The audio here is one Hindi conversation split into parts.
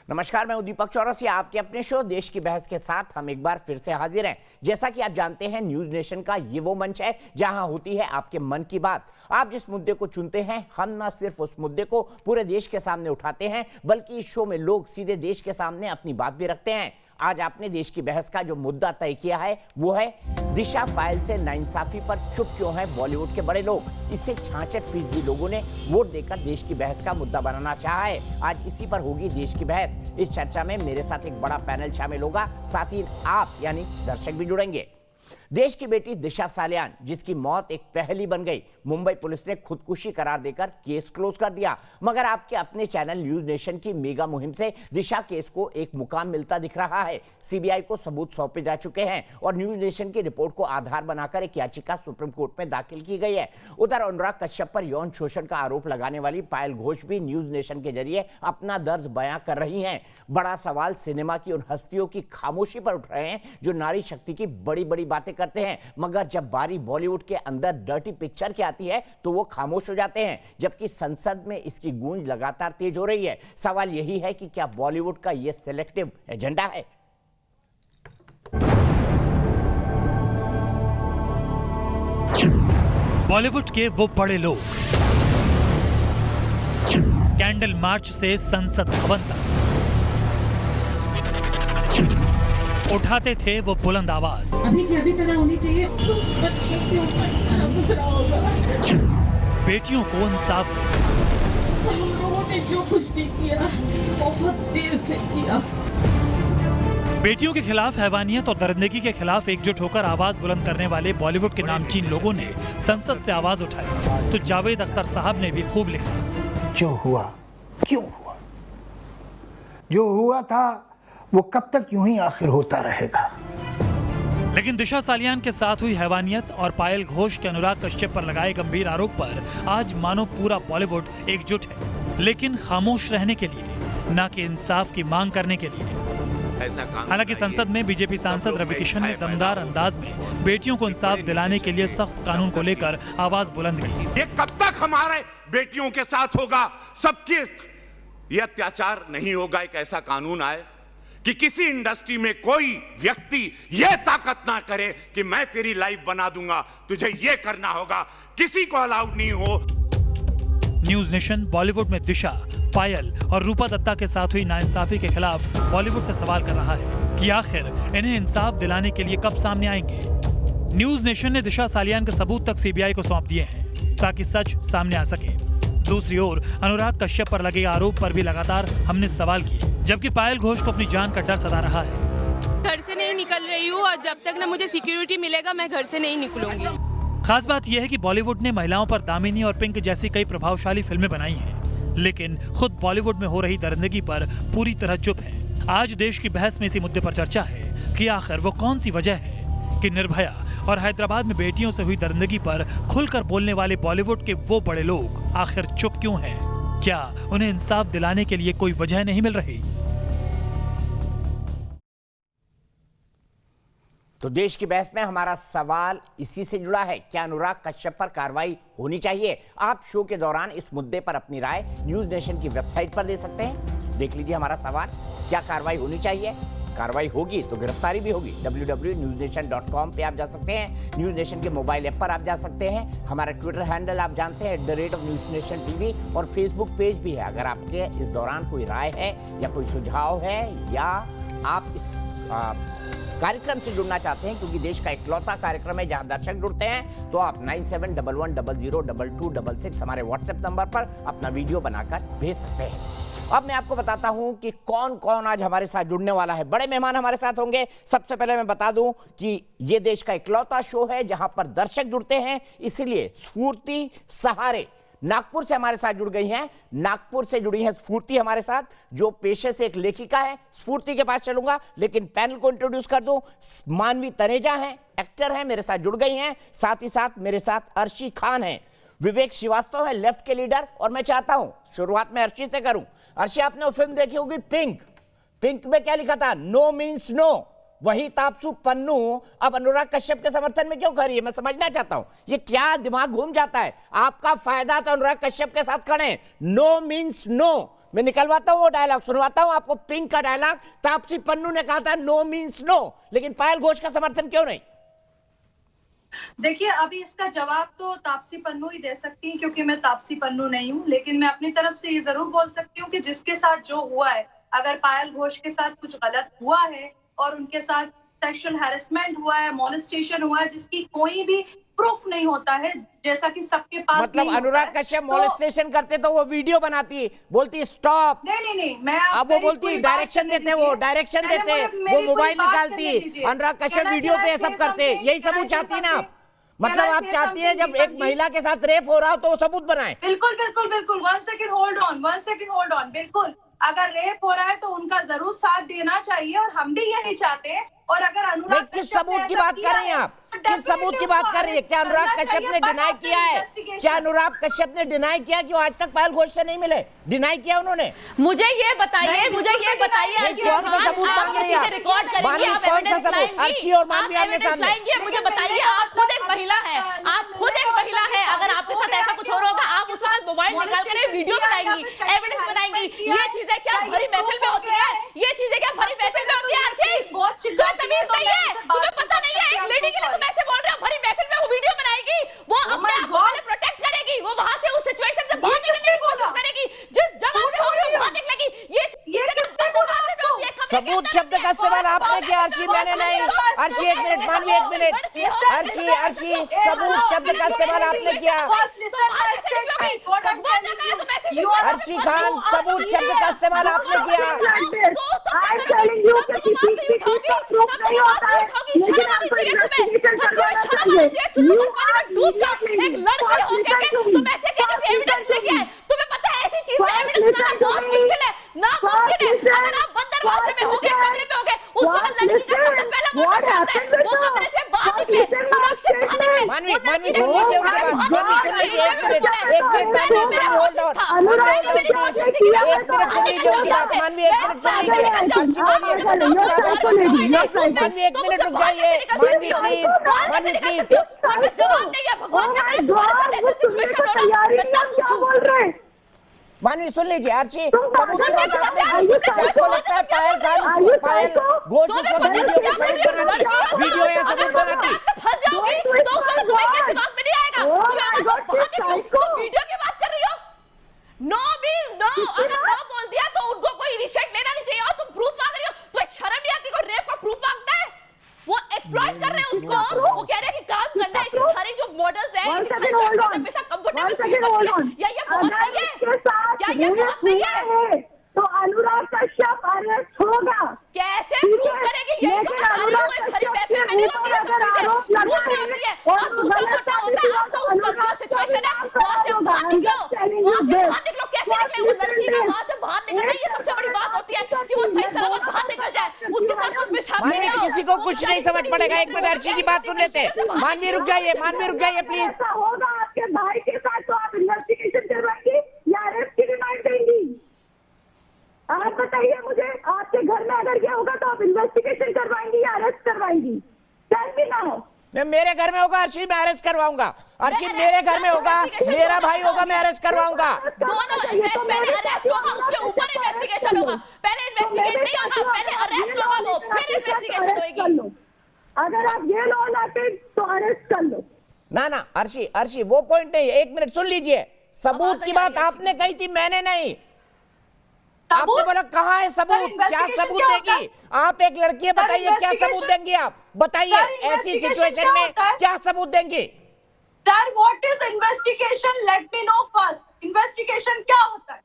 नमस्कार, मैं दीपक चौरसिया। आपके अपने शो देश की बहस के साथ हम एक बार फिर से हाजिर हैं। जैसा कि आप जानते हैं, न्यूज नेशन का ये वो मंच है जहां होती है आपके मन की बात। आप जिस मुद्दे को चुनते हैं, हम ना सिर्फ उस मुद्दे को पूरे देश के सामने उठाते हैं, बल्कि इस शो में लोग सीधे देश के सामने अपनी बात भी रखते हैं। आज आपने देश की बहस का जो मुद्दा तय किया है वो है दिशा पायल से नाइंसाफी पर चुप क्यों हैं बॉलीवुड के बड़े लोग। इससे 66% लोगों ने वोट देकर देश की बहस का मुद्दा बनाना चाहा है। आज इसी पर होगी देश की बहस। इस चर्चा में मेरे साथ एक बड़ा पैनल शामिल होगा, साथ ही आप यानी दर्शक भी जुड़ेंगे। देश की बेटी दिशा सालियान, जिसकी मौत एक पहेली बन गई, मुंबई पुलिस ने खुदकुशी करार देकर केस क्लोज कर दिया। मगर आपके अपने चैनल न्यूज नेशन की मेगा मुहिम से दिशा केस को एक मुकाम मिलता दिख रहा है। सीबीआई को सबूत सौंपे जा चुके हैं और न्यूज नेशन की रिपोर्ट को आधार बनाकर एक याचिका सुप्रीम कोर्ट में दाखिल की गई है। उधर अनुराग कश्यप पर यौन शोषण का आरोप लगाने वाली पायल घोष भी न्यूज नेशन के जरिए अपना दर्द बयां कर रही हैं। बड़ा सवाल सिनेमा की उन हस्तियों की खामोशी पर उठ रहे हैं जो नारी शक्ति की बड़ी बड़ी बातें करते हैं, मगर जब बारी बॉलीवुड के अंदर डर्टी पिक्चर की आती है तो वो खामोश हो जाते हैं, जबकि संसद में इसकी गूंज लगातार तेज हो रही है। सवाल यही है कि क्या बॉलीवुड का ये सिलेक्टिव एजेंडा है? बॉलीवुड के वो बड़े लोग कैंडल मार्च से संसद भवन तक उठाते थे वो बुलंद आवाज। अभी की अभी सजा होनी चाहिए। उस बच्चे के ऊपर गुजरा होगा। बेटियों को इंसाफ। हम लोगों ने जो कुछ भी किया बहुत देर से किया। बेटियों के खिलाफ हैवानियत और दरिंदगी के खिलाफ एकजुट होकर आवाज बुलंद करने वाले बॉलीवुड के नामचीन लोगों ने संसद से आवाज उठाई तो जावेद अख्तर साहब ने भी खूब लिखा। जो हुआ क्यों हुआ, जो हुआ था वो कब तक यूं ही आखिर होता रहेगा। लेकिन दिशा सालियान के साथ हुई हैवानियत और पायल घोष के अनुराग कश्यप पर लगाए गंभीर आरोप पर आज मानो पूरा बॉलीवुड एकजुट है, लेकिन खामोश रहने के लिए, न कि इंसाफ की मांग करने के लिए। हालांकि संसद में बीजेपी सांसद रवि किशन ने दमदार अंदाज में बेटियों को इंसाफ दिलाने के लिए सख्त कानून को लेकर आवाज बुलंद की। ये कब तक हमारे बेटियों के साथ होगा? सबके ये अत्याचार नहीं होगा। एक ऐसा कानून आए कि किसी इंडस्ट्री में कोई व्यक्ति यह ताकत ना करे कि मैं तेरी लाइफ बना दूंगा, तुझे यह करना होगा, किसी को अलाउड नहीं हो। न्यूज नेशन बॉलीवुड में दिशा, पायल और रूपा दत्ता के साथ हुई नाइंसाफी के खिलाफ बॉलीवुड से सवाल कर रहा है कि आखिर इन्हें इंसाफ दिलाने के लिए कब सामने आएंगे। न्यूज नेशन ने दिशा सालियान के सबूत तक सीबीआई को सौंप दिए हैं ताकि सच सामने आ सके। दूसरी ओर अनुराग कश्यप पर लगे आरोप पर भी लगातार हमने सवाल किए, जबकि पायल घोष को अपनी जान का डर सता रहा है। घर से नहीं निकल रही हूँ और जब तक न मुझे सिक्योरिटी मिलेगा मैं घर से नहीं निकलूंगी। खास बात यह है कि बॉलीवुड ने महिलाओं पर दामिनी और पिंक जैसी कई प्रभावशाली फिल्में बनाई हैं, लेकिन खुद बॉलीवुड में हो रही दरिंदगी पर पूरी तरह चुप है। आज देश की बहस में इसी मुद्दे पर चर्चा है कि आखिर वो कौन सी वजह है कि निर्भया और हैदराबाद में बेटियों से हुई दरिंदगी पर खुलकर बोलने वाले बॉलीवुड के वो बड़े लोग आखिर चुप क्यों हैं? क्या उन्हें इंसाफ दिलाने के लिए कोई वजह नहीं मिल रही? तो देश की बहस में हमारा सवाल इसी से जुड़ा है, क्या अनुराग कश्यप पर कार्रवाई होनी चाहिए? आप शो के दौरान इस मुद्दे पर अपनी राय न्यूज नेशन की वेबसाइट पर दे सकते हैं। देख लीजिए हमारा सवाल, क्या कार्रवाई होनी चाहिए? कार्रवाई होगी तो गिरफ्तारी भी होगी। www.newsnation.com पे आप जा सकते हैं। न्यूज नेशन के मोबाइल ऐप पर आप जा सकते हैं। हमारा ट्विटर हैंडल आप जानते हैं @newsnationTV और फेसबुक पेज भी है। अगर आपके इस दौरान कोई राय है या कोई सुझाव है या आप इस कार्यक्रम से जुड़ना चाहते हैं, क्योंकि देश का इकलौता कार्यक्रम है जहां दर्शक जुड़ते हैं, तो आप 9711002266 हमारे व्हाट्सएप नंबर पर अपना वीडियो बनाकर भेज सकते हैं। अब मैं आपको बताता हूं कि कौन कौन आज हमारे साथ जुड़ने वाला है। बड़े मेहमान हमारे साथ होंगे। सबसे पहले मैं बता दूं कि ये देश का इकलौता शो है जहां पर दर्शक जुड़ते हैं, इसलिए स्फूर्ति सहारे नागपुर से हमारे साथ जुड़ गई हैं। नागपुर से जुड़ी है स्फूर्ति हमारे साथ, जो पेशे से एक लेखिका है। स्फूर्ति के पास चलूंगा, लेकिन पैनल को इंट्रोड्यूस कर दूं। मानवी तनेजा है, एक्टर है, मेरे साथ जुड़ गई हैं। साथ ही साथ मेरे साथ अर्शी खान है। विवेक श्रीवास्तव है, लेफ्ट के लीडर। और मैं चाहता हूं शुरुआत में अर्शी से करूं। अर्शी, आपने वो फिल्म देखी होगी पिंक। पिंक में क्या लिखा था? No means no. वही तापसू पन्नू अब अनुराग कश्यप के समर्थन में क्यों खड़ी है? मैं समझना चाहता हूं ये क्या दिमाग घूम जाता है। आपका फायदा तो अनुराग कश्यप के साथ खड़े। नो मीन्स नो, मैं निकलवाता हूं वो डायलॉग, सुनवाता हूं आपको पिंक का डायलॉग। तापसी पन्नू ने कहा था नो मींस नो, लेकिन पायल घोष का समर्थन क्यों नहीं? देखिए, अभी इसका जवाब तो तापसी पन्नू ही दे सकती हैं, क्योंकि मैं तापसी पन्नू नहीं हूँ। लेकिन मैं अपनी तरफ से ये जरूर बोल सकती हूँ कि जिसके साथ जो हुआ है, अगर पायल घोष के साथ कुछ गलत हुआ है और उनके साथ सेक्सुअल हैरेसमेंट हुआ है, मॉलेस्टेशन हुआ है, जिसकी कोई भी प्रूफ नहीं होता है, जैसा कि सबके पास मतलब नहीं अनुराग होता है, कश्यप तो- मॉलेस्टेशन करते तो वो वीडियो बनाती, बोलती स्टॉप। नहीं, मैं अब वो बोलती डायरेक्शन देते, वो डायरेक्शन देते, वो मोबाइल निकालती, अनुराग कश्यप वीडियो पे सब करते। यही सबूत चाहती ना आप? मतलब आप चाहती हैं जब एक महिला के साथ रेप हो रहा हो तो वो सबूत बनाए? बिल्कुल बिल्कुल बिल्कुल। 1 सेकंड होल्ड ऑन। बिल्कुल, अगर रेप हो रहा है तो उनका जरूर साथ देना चाहिए, और हम भी यही चाहते हैं। और अगर अनुराग किस सबूत की बात कर रही हैं आप? किस सबूत की बात कर रही है? क्या अनुराग कश्यप ने डिनाई किया है? क्या अनुराग कश्यप ने डिनाई किया कि वो आज तक पायल घोष से नहीं मिले? डिनाई किया उन्होंने? मुझे ये बताइए कौन सा सबूत मांग रही है आप? रिकॉर्ड करेंगे, मानवी, आप कौन सा एविडेंस सबूत? लाएंगी? अर्शी और मानवी आमने सामने। लाएंगे, मुझे बताइए। आप खुद एक महिला है, आप खुद एक महिला है। अगर आपके साथ ऐसा कुछ हो रहा होगा, आप उस वक्त मोबाइल निकाल कर वीडियो बनाएंगी, एविडेंस बनाएंगी। ये चीजें क्या भरी महफिल में होती है? ये चीजें क्या भरी महफिल में होती है? अर्शी, तो तमीज नहीं है, तुम्हें पता नहीं है? एक लेडी के लिए तुम ऐसे बोल रहे हो? भरी महफिल में वो वीडियो बनाएगी, वो अपने आप को पहले प्रोटेक्ट करेगी, वो वहां से उस सिचुएशन से बाहर निकलने की कोशिश करेगी, जिस जगह पे होगी वो बाहर निकलेगी। ये सबूत शब्द का इस्तेमाल आपने किया अर्शी, मैंने नहीं। अर्शी एक मिनट, मानवी एक मिनट। अर्शी सबूत शब्द का इस्तेमाल आपने किया। अर्शी खान, सबूत शब्द का इस्तेमाल आपने किया। तुम्हें पता है ऐसी चीज एविडेंस लाना बहुत मुश्किल है, नामुमकिन है। अगर आप बंद दरवाजे में होगे, कमरे में होगे, उस वक्त लड़की का सबसे पहला मोटिव होता है वो कमरे से बाहर निकले, सुरक्षित बाहर निकले। मानवी सुन लीजिए उनके बाद, मानवी सुन लीजिए, एक मिनट मानवी होल्ड ऑन, मानवी एक मिनट सुन लीजिए उनकी बात, मानवी एक मिनट सुन लीजिए। अर्शी बोलिए, मानवी एक मिनट रुक जाइए, मानवी प्लीज, मानवी प्लीज। जवाब नहीं है, भगवान ने करे तुम्हारे साथ ऐसी सिचुएशन हो रहा है, मैं तब पूछूं। मानवी सुन लीजिए, अर्शी सबूत की बात आपने की। आपको लगता है पायल घोष को वीडियो पे सबूत बनाती, वीडियो या सबूत बनाती? फंस जाओगी तो उस वक्त तुम्हें क्या दिमाग में नहीं आएगा? तुम्हें आवाज बाहर निकलो, तुम वीडियो की बात कर रही हो? No means no. अगर नो बोल दिया तो उनको कोई इनिशिएट लेना नहीं चाहिए, और तुम प्रूफ मांग रही हो तो शर्म नहीं आती? कोई रेप का प्रूफ मांगता है? वो एक्सप्लॉइट कर रहे हैं उसको, वो कह रहे हैं कि काम करना है। सारे जो मॉडल्स हैं हमेशा कंफर्टेबल फील करती है, या ये बहुत नहीं है? क्या ये बहुत नहीं है? तो अनुराग कश्यप अरेस्ट होगा। कैसे प्रूव करेगी? यही तो बता रही हूं, कोई भरी महफिल में नहीं होती है सब चीजें, प्रूफ नहीं होती है। और दूसरा मोटा होता है, आपको उसका जो सिचुएशन है वहां से बाहर निकलो, वहां से बाहर निकलो। कैसे निकले वो लड़की का वहां से बाहर निकलना? ये सबसे बड़ी बात होती है कि वो सही सलामत बाहर निकल जाए, उसके साथ कुछ मिसहैप मानवी किसी को कुछ नहीं समझ पड़ेगा। एक मिनट अर्शी की बात सुन लेते हैं। मानवी रुक जाइए, मानवी रुक जाइए प्लीज। ऐसा होगा आपके भाई के साथ तो आप इन्वेस्टिगेशन करवाएंगी या अरेस्ट की डिमांड देंगी? आप बताइए मुझे, आपके घर में अगर ये होगा तो आप इन्वेस्टिगेशन करवाएंगी या अरेस्ट करवाएंगी? Tell me now. मेरे घर में होगा अर्शी, मैं अरेस्ट करवाऊंगा। अर्शी मेरे घर में होगा, मेरा भाई होगा, मैं अरेस्ट करवाऊंगा। दोनों पहले अरेस्ट होगा, उसके ऊपर इन्वेस्टिगेशन होगा। पहले इन्वेस्टिगेट नहीं होगा, पहले अरेस्ट होगा, वो फिर इन्वेस्टिगेशन होगी। अगर आप ये लॉ लाते तो अरेस्ट कर लो। ना अर्शी वो पॉइंट नहीं है। एक मिनट सुन लीजिए, सबूत की बात आपने कही थी, मैंने नहीं। आपने बोला कहाँ है सबूत? क्या सबूत देगी आप? एक लड़की है, बताइए क्या सबूत देंगी आप? बताइए ऐसी सिचुएशन में क्या सबूत देंगी? Sir, what is investigation? Let me know first. Investigation क्या होता है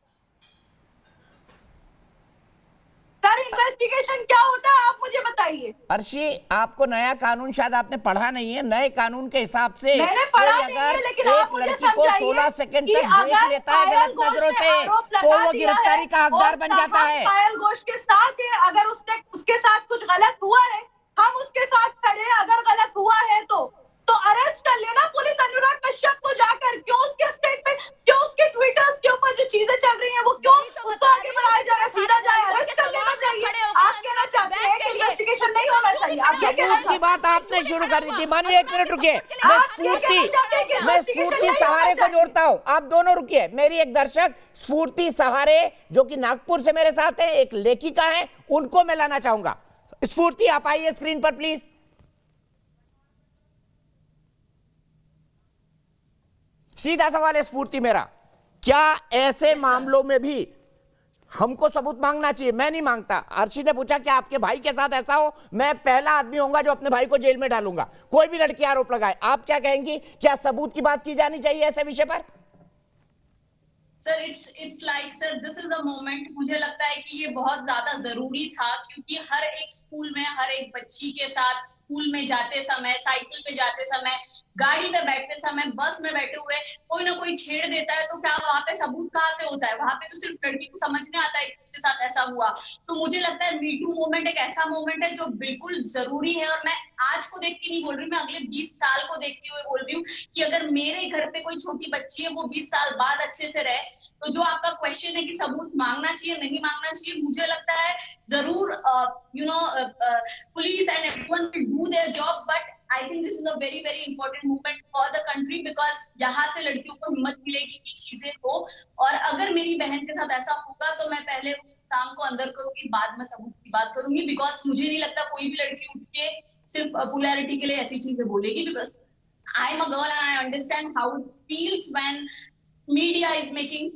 सर? इन्वेस्टिगेशन क्या होता है, आप मुझे बताइए। अर्शी, आपको नया कानून शायद आपने पढ़ा नहीं है। नए कानून के हिसाब से मैंने पढ़ा कोई नहीं है, अगर लेकिन एक आप मुझे लड़की को 16 सेकंड कि तक देख अगर लेता है गलत पायल नजरों घोष से ने आरोप तो लगा वो दिया गिरफ्तारी है का हकदार और बन जाता है। पायल घोष के साथ है, अगर उसके साथ कुछ गलत हुआ है, हम उसके साथ खड़े हैं। अगर गलत हुआ है तो अरेस्ट कर लेना पुलिस अनुराग कश्यप को जाकर। क्यों उसके स्टेटमेंट, क्यों उसके ट्विटर्स के ऊपर जो चीजें चल रही हैं वो क्यों उसको आगे बढ़ाया जा रहा है? सीधा जाए, अरेस्ट कर लेना चाहिए। आप कहना चाहते हैं कि इन्वेस्टिगेशन नहीं होना चाहिए? सबूत की बात आपने शुरू कर दी थी। मानिए, एक मिनट रुकिए, मैं स्फूर्ति सहारे को जोड़ता हूं। आप दोनों रुकिए। मेरी एक दर्शक स्फूर्ति सहारे जो कि नागपुर से मेरे साथ है, एक लेखिका है, उनको मैं लाना चाहूंगा। स्फूर्ति, आप आइए स्क्रीन पर प्लीज। सीधा सवाल है स्फूर्ति मेरा, क्या ऐसे मामलों में भी हमको सबूत मांगना चाहिए? मैं नहीं मांगता। अर्शी ने पूछा कि आपके भाई के साथ ऐसा हो, मैं पहला आदमी होऊंगा जो अपने भाई को जेल में डालूंगा, कोई भी लड़की आरोप लगाए। आप क्या कहेंगी, क्या सबूत की बात की जानी चाहिए ऐसे विषय पर? Sir it's like sir this is a moment, मुझे लगता है कि ये बहुत ज्यादा जरूरी था, क्योंकि हर एक स्कूल में हर एक बच्ची के साथ स्कूल में जाते समय, साइकिल पे जाते समय, गाड़ी पे बैठते समय, बस में बैठे हुए कोई ना कोई छेड़ देता है, तो क्या वहाँ पे सबूत कहाँ से होता है? वहाँ पे तो सिर्फ लड़की को समझ में आता है कि उसके साथ ऐसा हुआ। तो मुझे लगता है मीटू मूवमेंट एक ऐसा मूवमेंट है जो बिल्कुल जरूरी है। और मैं आज को देख के नहीं बोल रही, मैं अगले 20 साल को देखते हुए बोल रही हूँ कि अगर मेरे घर पे कोई छोटी बच्ची है, वो 20 साल बाद अच्छे से रहे। तो जो आपका क्वेश्चन है कि सबूत मांगना चाहिए नहीं मांगना चाहिए, मुझे लगता है जरूर police and everyone will do their job, but I think this is a very very important movement for the country, because यहाँ से लड़कियों को हिम्मत मिलेगी कि चीजें हो। और अगर मेरी बहन के साथ ऐसा होगा तो मैं पहले उस इंसान को अंदर करूंगी, बाद में सबूत की बात करूंगी, बिकॉज मुझे नहीं लगता कोई भी लड़की उठ के सिर्फ पॉपुलैरिटी के लिए ऐसी चीजें बोलेगी, because I am a girl and I understand how it feels when media is making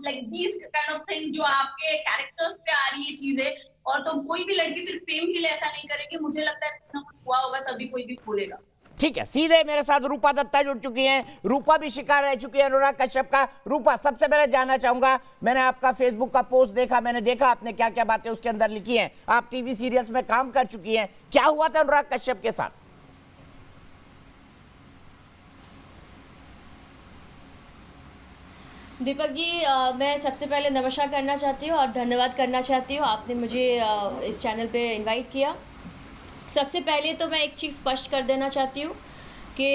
like these kind of things, जो आपके कैरेक्टर्स पे आ रही है चीजें। और तो कोई भी लड़की सिर्फ फेम के लिए ऐसा नहीं करेगी, मुझे लगता है कुछ ना कुछ हुआ होगा तभी कोई भी खोलेगा। ठीक है, सीधे मेरे साथ रूपा दत्ता जुड़ चुकी हैं। रूपा भी शिकार रह चुकी है अनुराग कश्यप का। रूपा, सबसे पहले जानना चाहूंगा, मैंने आपका फेसबुक का पोस्ट देखा, मैंने देखा आपने क्या क्या बातें उसके अंदर लिखी हैं। आप टीवी सीरियल्स में काम कर चुकी हैं, क्या हुआ था अनुराग कश्यप के साथ? दीपक जी, मैं सबसे पहले नमस्कार करना चाहती हूँ और धन्यवाद करना चाहती हूँ, आपने मुझे इस चैनल पे इनवाइट किया। सबसे पहले तो मैं एक चीज़ स्पष्ट कर देना चाहती हूँ कि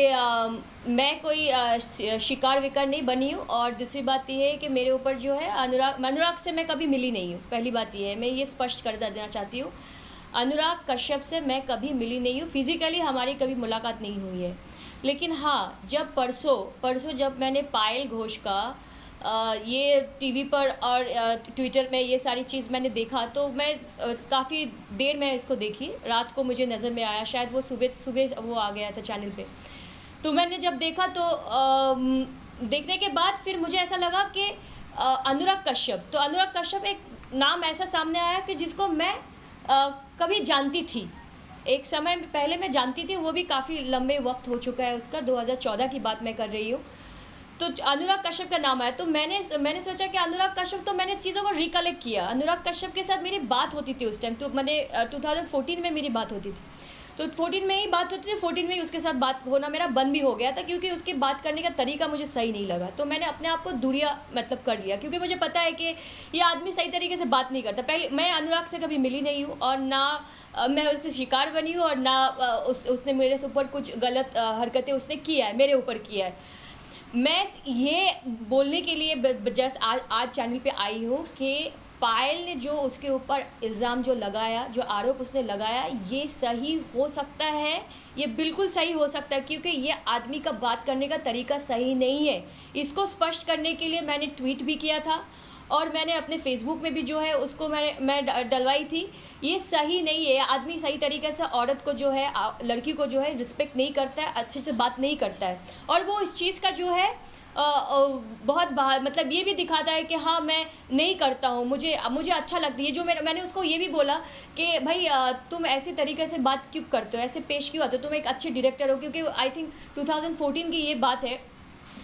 मैं कोई शिकार विकार नहीं बनी हूँ। और दूसरी बात यह है कि मेरे ऊपर जो है अनुराग से मैं कभी मिली नहीं हूँ। पहली बात यह है, मैं ये स्पष्ट कर देना चाहती हूँ, अनुराग कश्यप से मैं कभी मिली नहीं हूँ, फिज़िकली हमारी कभी मुलाकात नहीं हुई है। लेकिन हाँ, जब परसों जब मैंने पायल घोष का ये टीवी पर और ट्विटर में ये सारी चीज़ मैंने देखा, तो मैं काफ़ी देर में इसको देखी। रात को मुझे नज़र में आया, शायद वो सुबह वो आ गया था चैनल पे। तो मैंने जब देखा तो देखने के बाद फिर मुझे ऐसा लगा कि अनुराग कश्यप एक नाम ऐसा सामने आया कि जिसको मैं कभी जानती थी। एक समय पहले मैं जानती थी, वो भी काफ़ी लंबे वक्त हो चुका है उसका, 2014 की बात मैं कर रही हूँ। तो अनुराग कश्यप का नाम आया, तो मैंने सोचा कि अनुराग कश्यप, तो मैंने चीज़ों को रिकलेक्ट किया। अनुराग कश्यप के साथ मेरी बात होती थी उस टाइम, तो मैंने 2014 में मेरी बात होती थी, तो 14 में ही बात होती थी। 14 में ही उसके साथ बात होना मेरा बंद भी हो गया था, क्योंकि उसकी बात करने का तरीका मुझे सही नहीं लगा। तो मैंने अपने आप को दूरिया कर लिया, क्योंकि मुझे पता है कि ये आदमी सही तरीके से बात नहीं करता। पहले मैं अनुराग से कभी मिली नहीं हूँ, और ना मैं उसके शिकार बनी हूँ, और ना उसने मेरे ऊपर कुछ गलत हरकतें उसने किया है, मेरे ऊपर किया है। मैं ये बोलने के लिए जस्ट आज चैनल पे आई हूँ कि पायल ने जो उसके ऊपर इल्ज़ाम जो लगाया, जो आरोप उसने लगाया, ये सही हो सकता है, ये बिल्कुल सही हो सकता है, क्योंकि ये आदमी का बात करने का तरीका सही नहीं है। इसको स्पष्ट करने के लिए मैंने ट्वीट भी किया था, और मैंने अपने फेसबुक में भी जो है उसको मैं डलवाई थी। ये सही नहीं है, आदमी सही तरीके से औरत को जो है, लड़की को जो है रिस्पेक्ट नहीं करता है, अच्छे से बात नहीं करता है, और वो इस चीज़ का जो है बहुत मतलब ये भी दिखाता है कि हाँ मैं नहीं करता हूँ, मुझे अच्छा लगता है। जो मैंने उसको ये भी बोला कि भाई तुम ऐसे तरीके से बात क्यों करते हो, ऐसे पेश क्यों आते हो, तुम एक अच्छे डायरेक्टर हो। क्योंकि आई थिंक 2014 की ये बात है,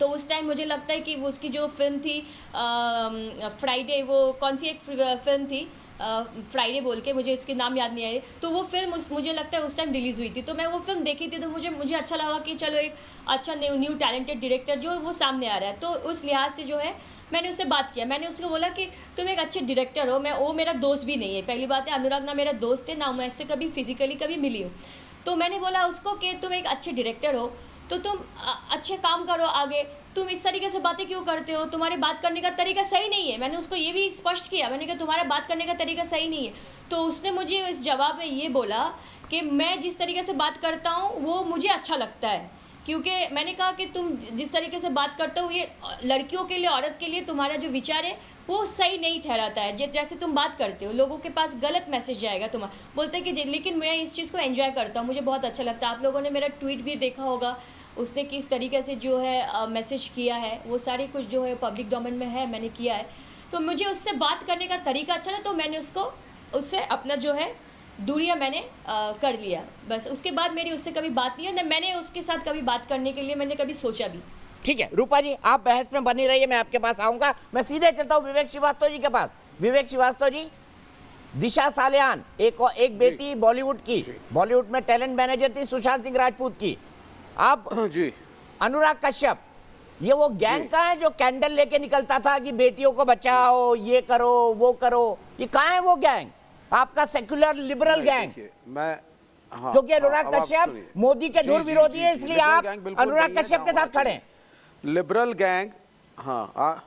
तो उस टाइम मुझे लगता है कि वो उसकी जो फिल्म थी फ्राइडे, वो कौन सी एक फिल्म थी फ्राइडे बोल के, मुझे इसके नाम याद नहीं आए, तो वो फिल्म मुझे लगता है उस टाइम रिलीज़ हुई थी। तो मैं वो फिल्म देखी थी, तो मुझे अच्छा लगा कि चलो एक अच्छा न्यू टैलेंटेड डायरेक्टर जो वो सामने आ रहा है। तो उस लिहाज से जो है मैंने उससे बात किया, मैंने उसको बोला कि तुम एक अच्छे डायरेक्टर हो। वो मेरा दोस्त भी नहीं है, पहली बात है, अनुराग ना मेरा दोस्त है, ना मैं इससे कभी फिजिकली कभी मिली हूँ। तो मैंने बोला उसको कि तुम एक अच्छे डायरेक्टर हो, तो तुम अच्छे काम करो आगे, तुम इस तरीके से बातें क्यों करते हो, तुम्हारे बात करने का तरीका सही नहीं है। मैंने उसको ये भी स्पष्ट किया, मैंने कहा तुम्हारा बात करने का तरीका सही नहीं है। तो उसने मुझे इस जवाब में ये बोला कि मैं जिस तरीके से बात करता हूँ वो मुझे अच्छा लगता है, क्योंकि मैंने कहा कि तुम जिस तरीके से बात करते हो ये लड़कियों के लिए, औरत के लिए तुम्हारा जो विचार है वो सही नहीं ठहराता है। जैसे तुम बात करते हो लोगों के पास गलत मैसेज जाएगा तुम्हारा, बोलते हैं कि लेकिन मैं इस चीज़ को एंजॉय करता हूँ, मुझे बहुत अच्छा लगता है। आप लोगों ने मेरा ट्वीट भी देखा होगा, उसने किस तरीके से जो है मैसेज किया है, वो सारी कुछ जो है पब्लिक डोमेन में है, मैंने किया है। तो मुझे उससे बात करने का तरीका अच्छा ना, तो मैंने उससे अपना जो है दूरियां मैंने कर लिया, बस। उसके बाद मेरी उससे कभी बात नहीं है, न मैंने उसके साथ कभी बात करने के लिए मैंने कभी सोचा भी। ठीक है रूपा जी, आप बहस में बनी रहिए, मैं आपके पास आऊंगा। मैं सीधे चलता हूं विवेक श्रीवास्तव जी के पास। विवेक श्रीवास्तव जी, दिशा सालियान एक बेटी बॉलीवुड की, बॉलीवुड में टैलेंट मैनेजर थी सुशांत सिंह राजपूत की। आप जी अनुराग कश्यप, ये वो गैंग का है जो कैंडल लेके निकलता था कि बेटियों को बचाओ, ये करो वो करो, ये कहाँ है वो गैंग? आपका सेक्युलर लिबरल गैंग। मैं क्योंकि अनुराग कश्यप मोदी के धुर विरोधी है, इसलिए आप अनुराग कश्यप के साथ खड़े हैं। लिबरल गैंग, हाँ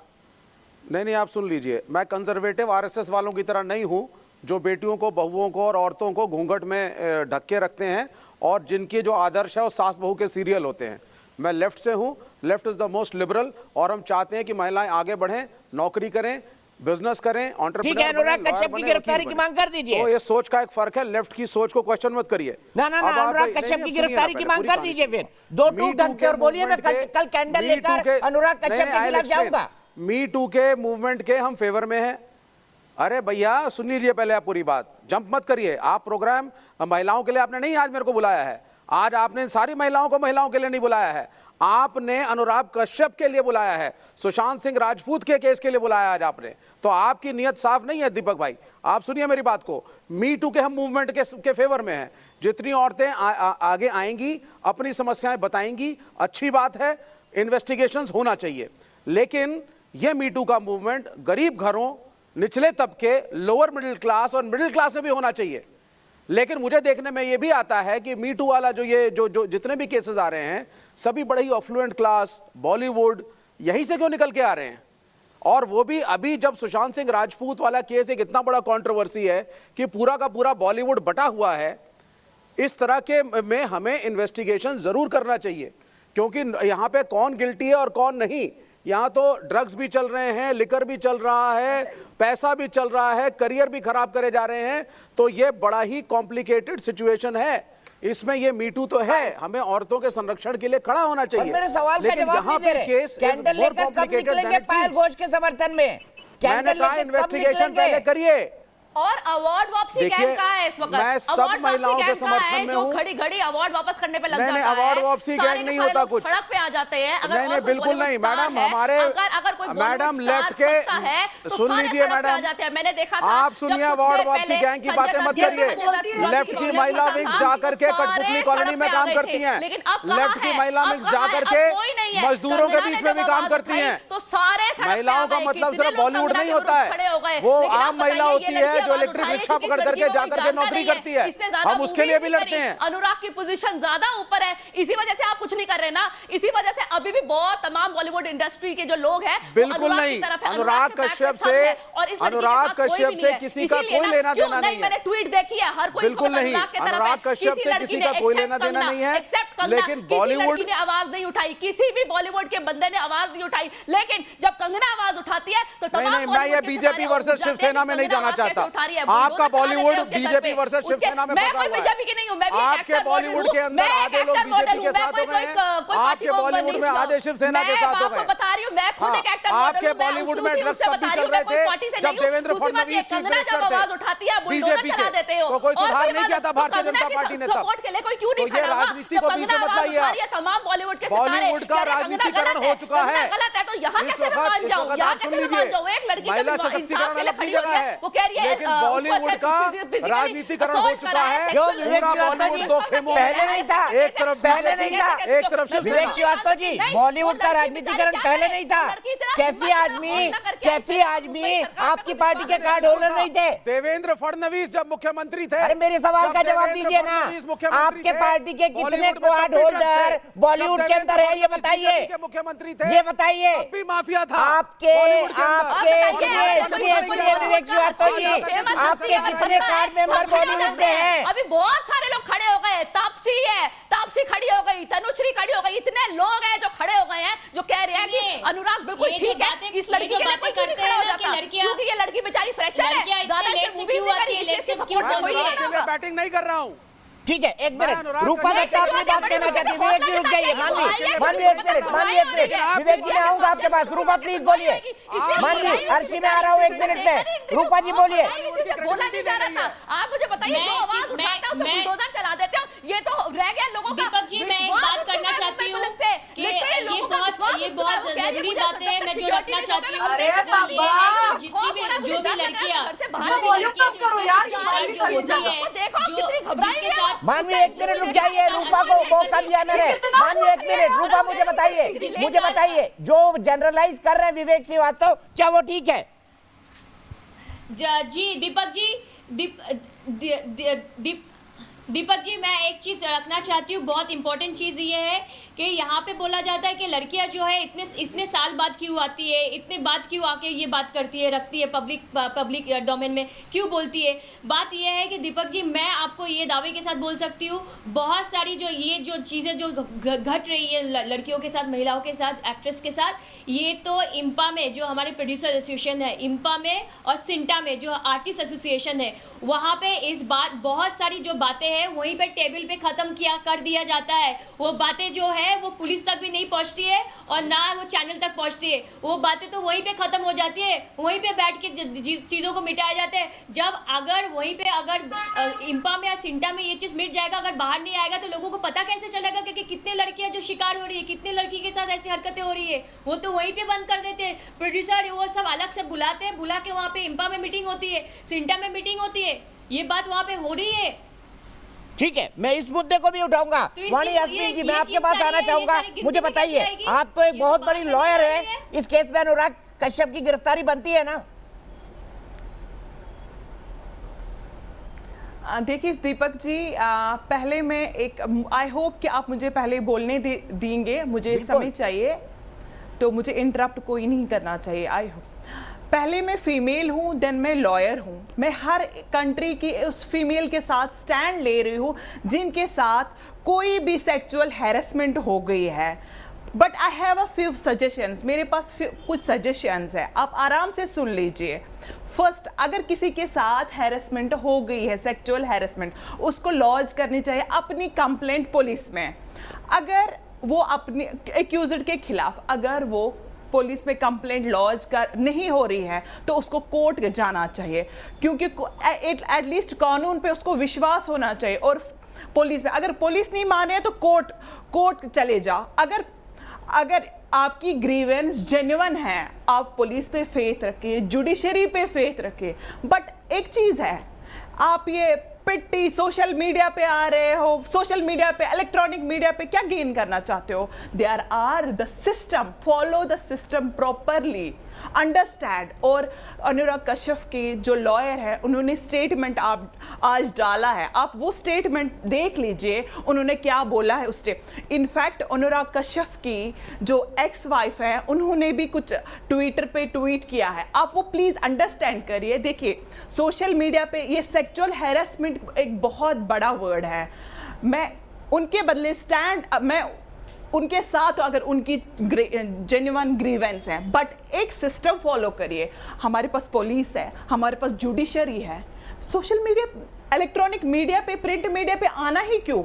नहीं आप सुन लीजिए, मैं कंजर्वेटिव आरएसएस वालों की तरह नहीं हूं जो बेटियों को, बहुओं को और औरतों को घूंघट में ढक के रखते हैं और जिनके जो आदर्श है वो सास बहू के सीरियल होते हैं। मैं लेफ्ट से हूं, left is the most liberal, और हम चाहते हैं कि महिलाएं आगे बढ़ें, नौकरी करें, बिजनेस करें, ठीक है, अनुराग कश्यप की गिरफ्तारी की मांग कर दीजिए। तो ये सोच का एक फर्क है, लेफ्ट की सोच को क्वेश्चन मत करिए। ना अनुराग कश्यप की गिरफ्तारी की मांग कर दीजिए, फिर दो टूक ढंग से और बोलिए। मैं कल कैंडल लेकर अनुराग कश्यप के खिलाफ जाऊंगा। मी टू के मूवमेंट के हम फेवर में हैं। अरे भैया सुन लीजिए पहले आप पूरी बात, जंप मत करिए। आप प्रोग्राम महिलाओं के लिए आपने नहीं आज मेरे को बुलाया है, आज आपने सारी महिलाओं को महिलाओं के लिए नहीं बुलाया है, आपने अनुराग कश्यप के लिए बुलाया है, सुशांत सिंह राजपूत के केस के लिए बुलाया आज आपने। तो आपकी नीयत साफ नहीं है दीपक भाई। आप सुनिए मेरी बात को, मी टू के हम मूवमेंट के फेवर में हैं। जितनी औरतें आगे आएंगी, अपनी समस्याएं बताएंगी, अच्छी बात है, इन्वेस्टिगेशंस होना चाहिए। लेकिन यह मी टू का मूवमेंट गरीब घरों, निचले तबके, लोअर मिडिल क्लास और मिडिल क्लास में भी होना चाहिए। लेकिन मुझे देखने में यह भी आता है कि मी टू वाला जो जितने भी केसेस आ रहे हैं, सभी बड़े ही अफ्लुएंट क्लास, बॉलीवुड, यहीं से क्यों निकल के आ रहे हैं? और वो भी अभी जब सुशांत सिंह राजपूत वाला केस एक इतना बड़ा कंट्रोवर्सी है कि पूरा का पूरा बॉलीवुड बटा हुआ है। इस तरह के में हमें इन्वेस्टिगेशन जरूर करना चाहिए, क्योंकि यहाँ पे कौन गिल्टी है और कौन नहीं। यहाँ तो ड्रग्स भी चल रहे हैं, लिकर भी चल रहा है, पैसा भी चल रहा है, करियर भी खराब करे जा रहे हैं। तो ये बड़ा ही कॉम्प्लिकेटेड सिचुएशन है। इसमें ये मीटू तो है, हमें औरतों के संरक्षण के लिए खड़ा होना चाहिए। मेरे सवाल का जवाब नहीं दे रहे। कैंडल लेकर कब निकलेंगे पायल घोष के समर्थन में? मैंने कहा इन्वेस्टिगेशन पहले करिए। और अवार्ड वापसी गैंग का है इस वक्त? मैं सब महिलाओं के समर्थन में जो हूं। खड़ी घड़ी अवार्ड वापस करने पे लग जाता है। अवार्ड वापसी गैंग नहीं होता कुछ। सड़क पे आ जाते हैं। अगर नहीं बिल्कुल नहीं मैडम, हमारे अगर कोई मैडम लेफ्ट के है तो सुन लीजिए मैडम, मैंने देखा था। आप सुनिए, अवार्ड वापसी गैंग की बातें मत करिए। लेफ्ट की महिला विंग्स जाकर के कठपुतली कॉलोनी में काम करती हैं, लेफ्ट की महिला विंग्स जाकर के मजदूरों के बीच में भी काम करती हैं। तो सारे महिलाओं का मतलब सिर्फ बॉलीवुड नहीं होता है, वो आम महिला होती है जो इलेक्ट्रिक रिक्शा पकड़ करके जाकर के नौकरी करती है। हम उसके लिए भी लड़ते हैं। अनुराग की पोजीशन ज्यादा ऊपर है, इसी वजह से आप कुछ नहीं कर रहे ना। इसी वजह से अभी भी बहुत तमाम बॉलीवुड इंडस्ट्री के जो लोग हैं बिल्कुल नहीं, अनुराग कश्यप से किसी का कोई लेना देना नहीं है। मैंने ट्वीट देखी है, हर कोई बिल्कुल नहीं, अनुराग कश्यप से किसी का कोई लेना देना नहीं है। लेकिन बॉलीवुड ने आवाज नहीं उठाई, किसी भी बॉलीवुड के बंदे ने आवाज नहीं उठाई। लेकिन जब कंगना आवाज उठाती है तो तमाम मैं ये बीजेपी वर्सेस शिवसेना में नहीं जाना चाहता। आपका बॉलीवुड बीजेपी वर्सेस शिवसेना में फंसा हुआ है। बीजेपी की नहीं हूं, मैं भी आपके बॉलीवुड के अंदर आधे लोग बीजेपी के साथ हो गए हैं, आपके बॉलीवुड में आधे शिवसेना के साथ हो गए। मैं बता रही हूं, मैं खुद एक एक्टर आपके बॉलीवुड में ड्रग्स तब भी चल रहे थे जब देवेंद्र फडणवीस चीफ मिनिस्टर थे बीजेपी के, तो कोई सुधार नहीं किया था भारतीय जनता पार्टी ने तब। तो ये राजनीति को बीच में मत लाइए। तमाम बॉलीवुड के बॉलीवुड का राजनीतिकरण हो चुका है। गलत है तो यहाँ कैसे मान जाऊं, यहाँ कैसे मान जाऊं? एक लड़की महिला सशक्तिकरण अलग खड़ी है, वो कह रही है लेकिन बॉलीवुड का राजनीतिकरण हो चुका है। पहले नहीं था, एक तरफ पहले नहीं था, एक तरफ विवेक श्रीवास्तव जी, बॉलीवुड का राजनीतिकरण पहले नहीं था। कैफी आदमी आपकी पार्टी के कार्ड होल्डर नहीं थे। देवेंद्र फडणवीस जब मुख्यमंत्री थे। अरे मेरे सवाल का जवाब दीजिए ना, आपके पार्टी के कितने कार्ड होल्डर बॉलीवुड के अंदर है, ये बताइए। मुख्यमंत्री थे, ये बताइए। भी माफिया था आपके विवेक श्रीवास्तव जी, आपके कितने कार्ड मेंबर बॉलीवुड में हैं? अभी बहुत सारे लोग है, तापसी खड़ी हो गई, तनुश्री खड़ी हो गई, इतने लोग हैं जो खड़े हो गए हैं जो कह रहे हैं कि अनुराग बिल्कुल ठीक है, इस लड़की के लिए कोई क्यों नहीं खड़ा हो जाता, क्योंकि ये लड़की बेचारी फ्रेशर है, ज्यादा लेट से क्यों आती है, लेट से क्यों मैं बैटिंग नहीं कर रहा हूँ। ठीक है, एक मिनट, रूपा दत्ता अपनी बात कहना चाहती है, विवेक जी रुक जाइए, मानवी एक मिनट, विवेक जी मैं आऊंगा आपके पास, रूपा प्लीज बोलिए, मानवी अर्शी मैं आ रहा हूँ 1 मिनट में, रूपा जी बोलिए। बोला नहीं जा रहा था, आप मुझे बताइए, जो आवाज उठाता है उसे बुलडोजर चला देते हो, ये तो रह गया लोगों का। दीपक जी, मैं एक बात करना चाहती हूँ कि ये बहुत जरूरी बात है, मैं जो रखना चाहती हूँ जितनी भी जो भी लड़कियाँ जो होती है, जिसके साथ मानवी 1 मिनट रुक जाइए, रूपा को मौका दिया मैंने, मानवी 1 मिनट, रूपा मुझे बताइए जो जनरलाइज कर रहे हैं विवेक श्रीवास्तव, क्या वो ठीक है? जी दीपक जी मैं एक चीज़ रखना चाहती हूँ, बहुत इंपॉर्टेंट चीज़ ये है कि यहाँ पे बोला जाता है कि लड़कियाँ जो है इतने साल बाद क्यों आती है, इतने बाद क्यों आके ये बात करती है, रखती है पब्लिक डोमेन में क्यों बोलती है। बात ये है कि दीपक जी, मैं आपको ये दावे के साथ बोल सकती हूँ, बहुत सारी जो चीज़ें जो घट रही है लड़कियों के साथ, महिलाओं के साथ, एक्ट्रेस के साथ, ये तो इम्पा में जो हमारे प्रोड्यूसर एसोसिएशन है, इम्पा में और सिंटा में जो आर्टिस्ट एसोसिएशन है, वहाँ पे इस बात बहुत सारी जो बातें हैं वहीं पे टेबल पे ख़त्म कर दिया जाता है। वो बातें जो है वो पुलिस तक भी नहीं पहुंचती है और ना वो चैनल तक पहुंचती है, वो बातें तो वहीं पे ख़त्म हो जाती है, वहीं पे बैठ के चीज़ों को मिटाया जाता है। जब अगर वहीं पे अगर इम्पा में या सिंटा में ये चीज़ मिट जाएगा, अगर बाहर नहीं आएगा तो लोगों को पता कैसे चलेगा कि कितने लड़कियाँ जो शिकार हो रही है, कितने लड़की के साथ ऐसी हरकतें हो रही है। वो तो वहीं पर बंद कर देते हैं, प्रोड्यूसर वो सब अलग से बुलाते हैं, बुला के वहाँ पे इम्पा में मीटिंग होती है, सिंटा में मीटिंग होती है, ये बात वहाँ पे हो रही है। ठीक है, मैं इस मुद्दे को भी उठाऊंगा। वाणी यास्मीन जी, मैं आपके पास आना चाहूंगा, मुझे बताइए, आप तो एक बहुत बड़ी लॉयर है, इस केस में अनुराग कश्यप की गिरफ्तारी बनती है ना? देखिए दीपक जी, पहले मैं आई होप कि आप मुझे पहले बोलने देंगे, मुझे समय चाहिए, तो मुझे इंटरप्ट कोई नहीं करना चाहिए। आई होप पहले मैं फीमेल हूँ, देन मैं लॉयर हूँ, मैं हर कंट्री की उस फीमेल के साथ स्टैंड ले रही हूँ जिनके साथ कोई भी सेक्सुअल हैरेसमेंट हो गई है। But I have a few suggestions, मेरे पास कुछ सजेशंस है, आप आराम से सुन लीजिए। फर्स्ट, अगर किसी के साथ हैरेसमेंट हो गई है, सेक्सुअल हैरेसमेंट, उसको लॉन्च करनी चाहिए अपनी कंप्लेंट पुलिस में। अगर वो अपने एक्यूज्ड के खिलाफ अगर वो पुलिस में कंप्लेंट लॉन्च कर नहीं हो रही है तो उसको कोर्ट जाना चाहिए, क्योंकि एटलीस्ट कानून पे उसको विश्वास होना चाहिए। और पुलिस पे अगर पुलिस नहीं माने तो कोर्ट चले जाओ। अगर आपकी ग्रीवेंस जेन्युइन है, आप पुलिस पे फेथ रखिए, जुडिशरी पे फेथ रखिए। बट एक चीज है, आप ये पिट्टी सोशल मीडिया पे आ रहे हो, सोशल मीडिया पे, इलेक्ट्रॉनिक मीडिया पे क्या गेन करना चाहते हो? There are the system, follow the system properly, understand. और अनुराग कश्यप के जो लॉयर है, उन्होंने स्टेटमेंट आज डाला है, आप वो स्टेटमेंट देख लीजिए, उन्होंने क्या बोला है उस इनफैक्ट अनुराग कश्यप की जो एक्स वाइफ है, उन्होंने भी कुछ ट्विटर पे ट्वीट किया है, आप वो प्लीज अंडरस्टैंड करिए। देखिए सोशल मीडिया पे ये सेक्सुअल हैरेसमेंट एक बहुत बड़ा वर्ड है, मैं उनके बदले मैं उनके साथ, अगर उनकी जेन्युइन ग्रीवेंस है, बट एक सिस्टम फॉलो करिए। हमारे पास पुलिस है, हमारे पास जुडिशरी है, सोशल मीडिया, इलेक्ट्रॉनिक मीडिया पे, प्रिंट मीडिया पे आना ही क्यों?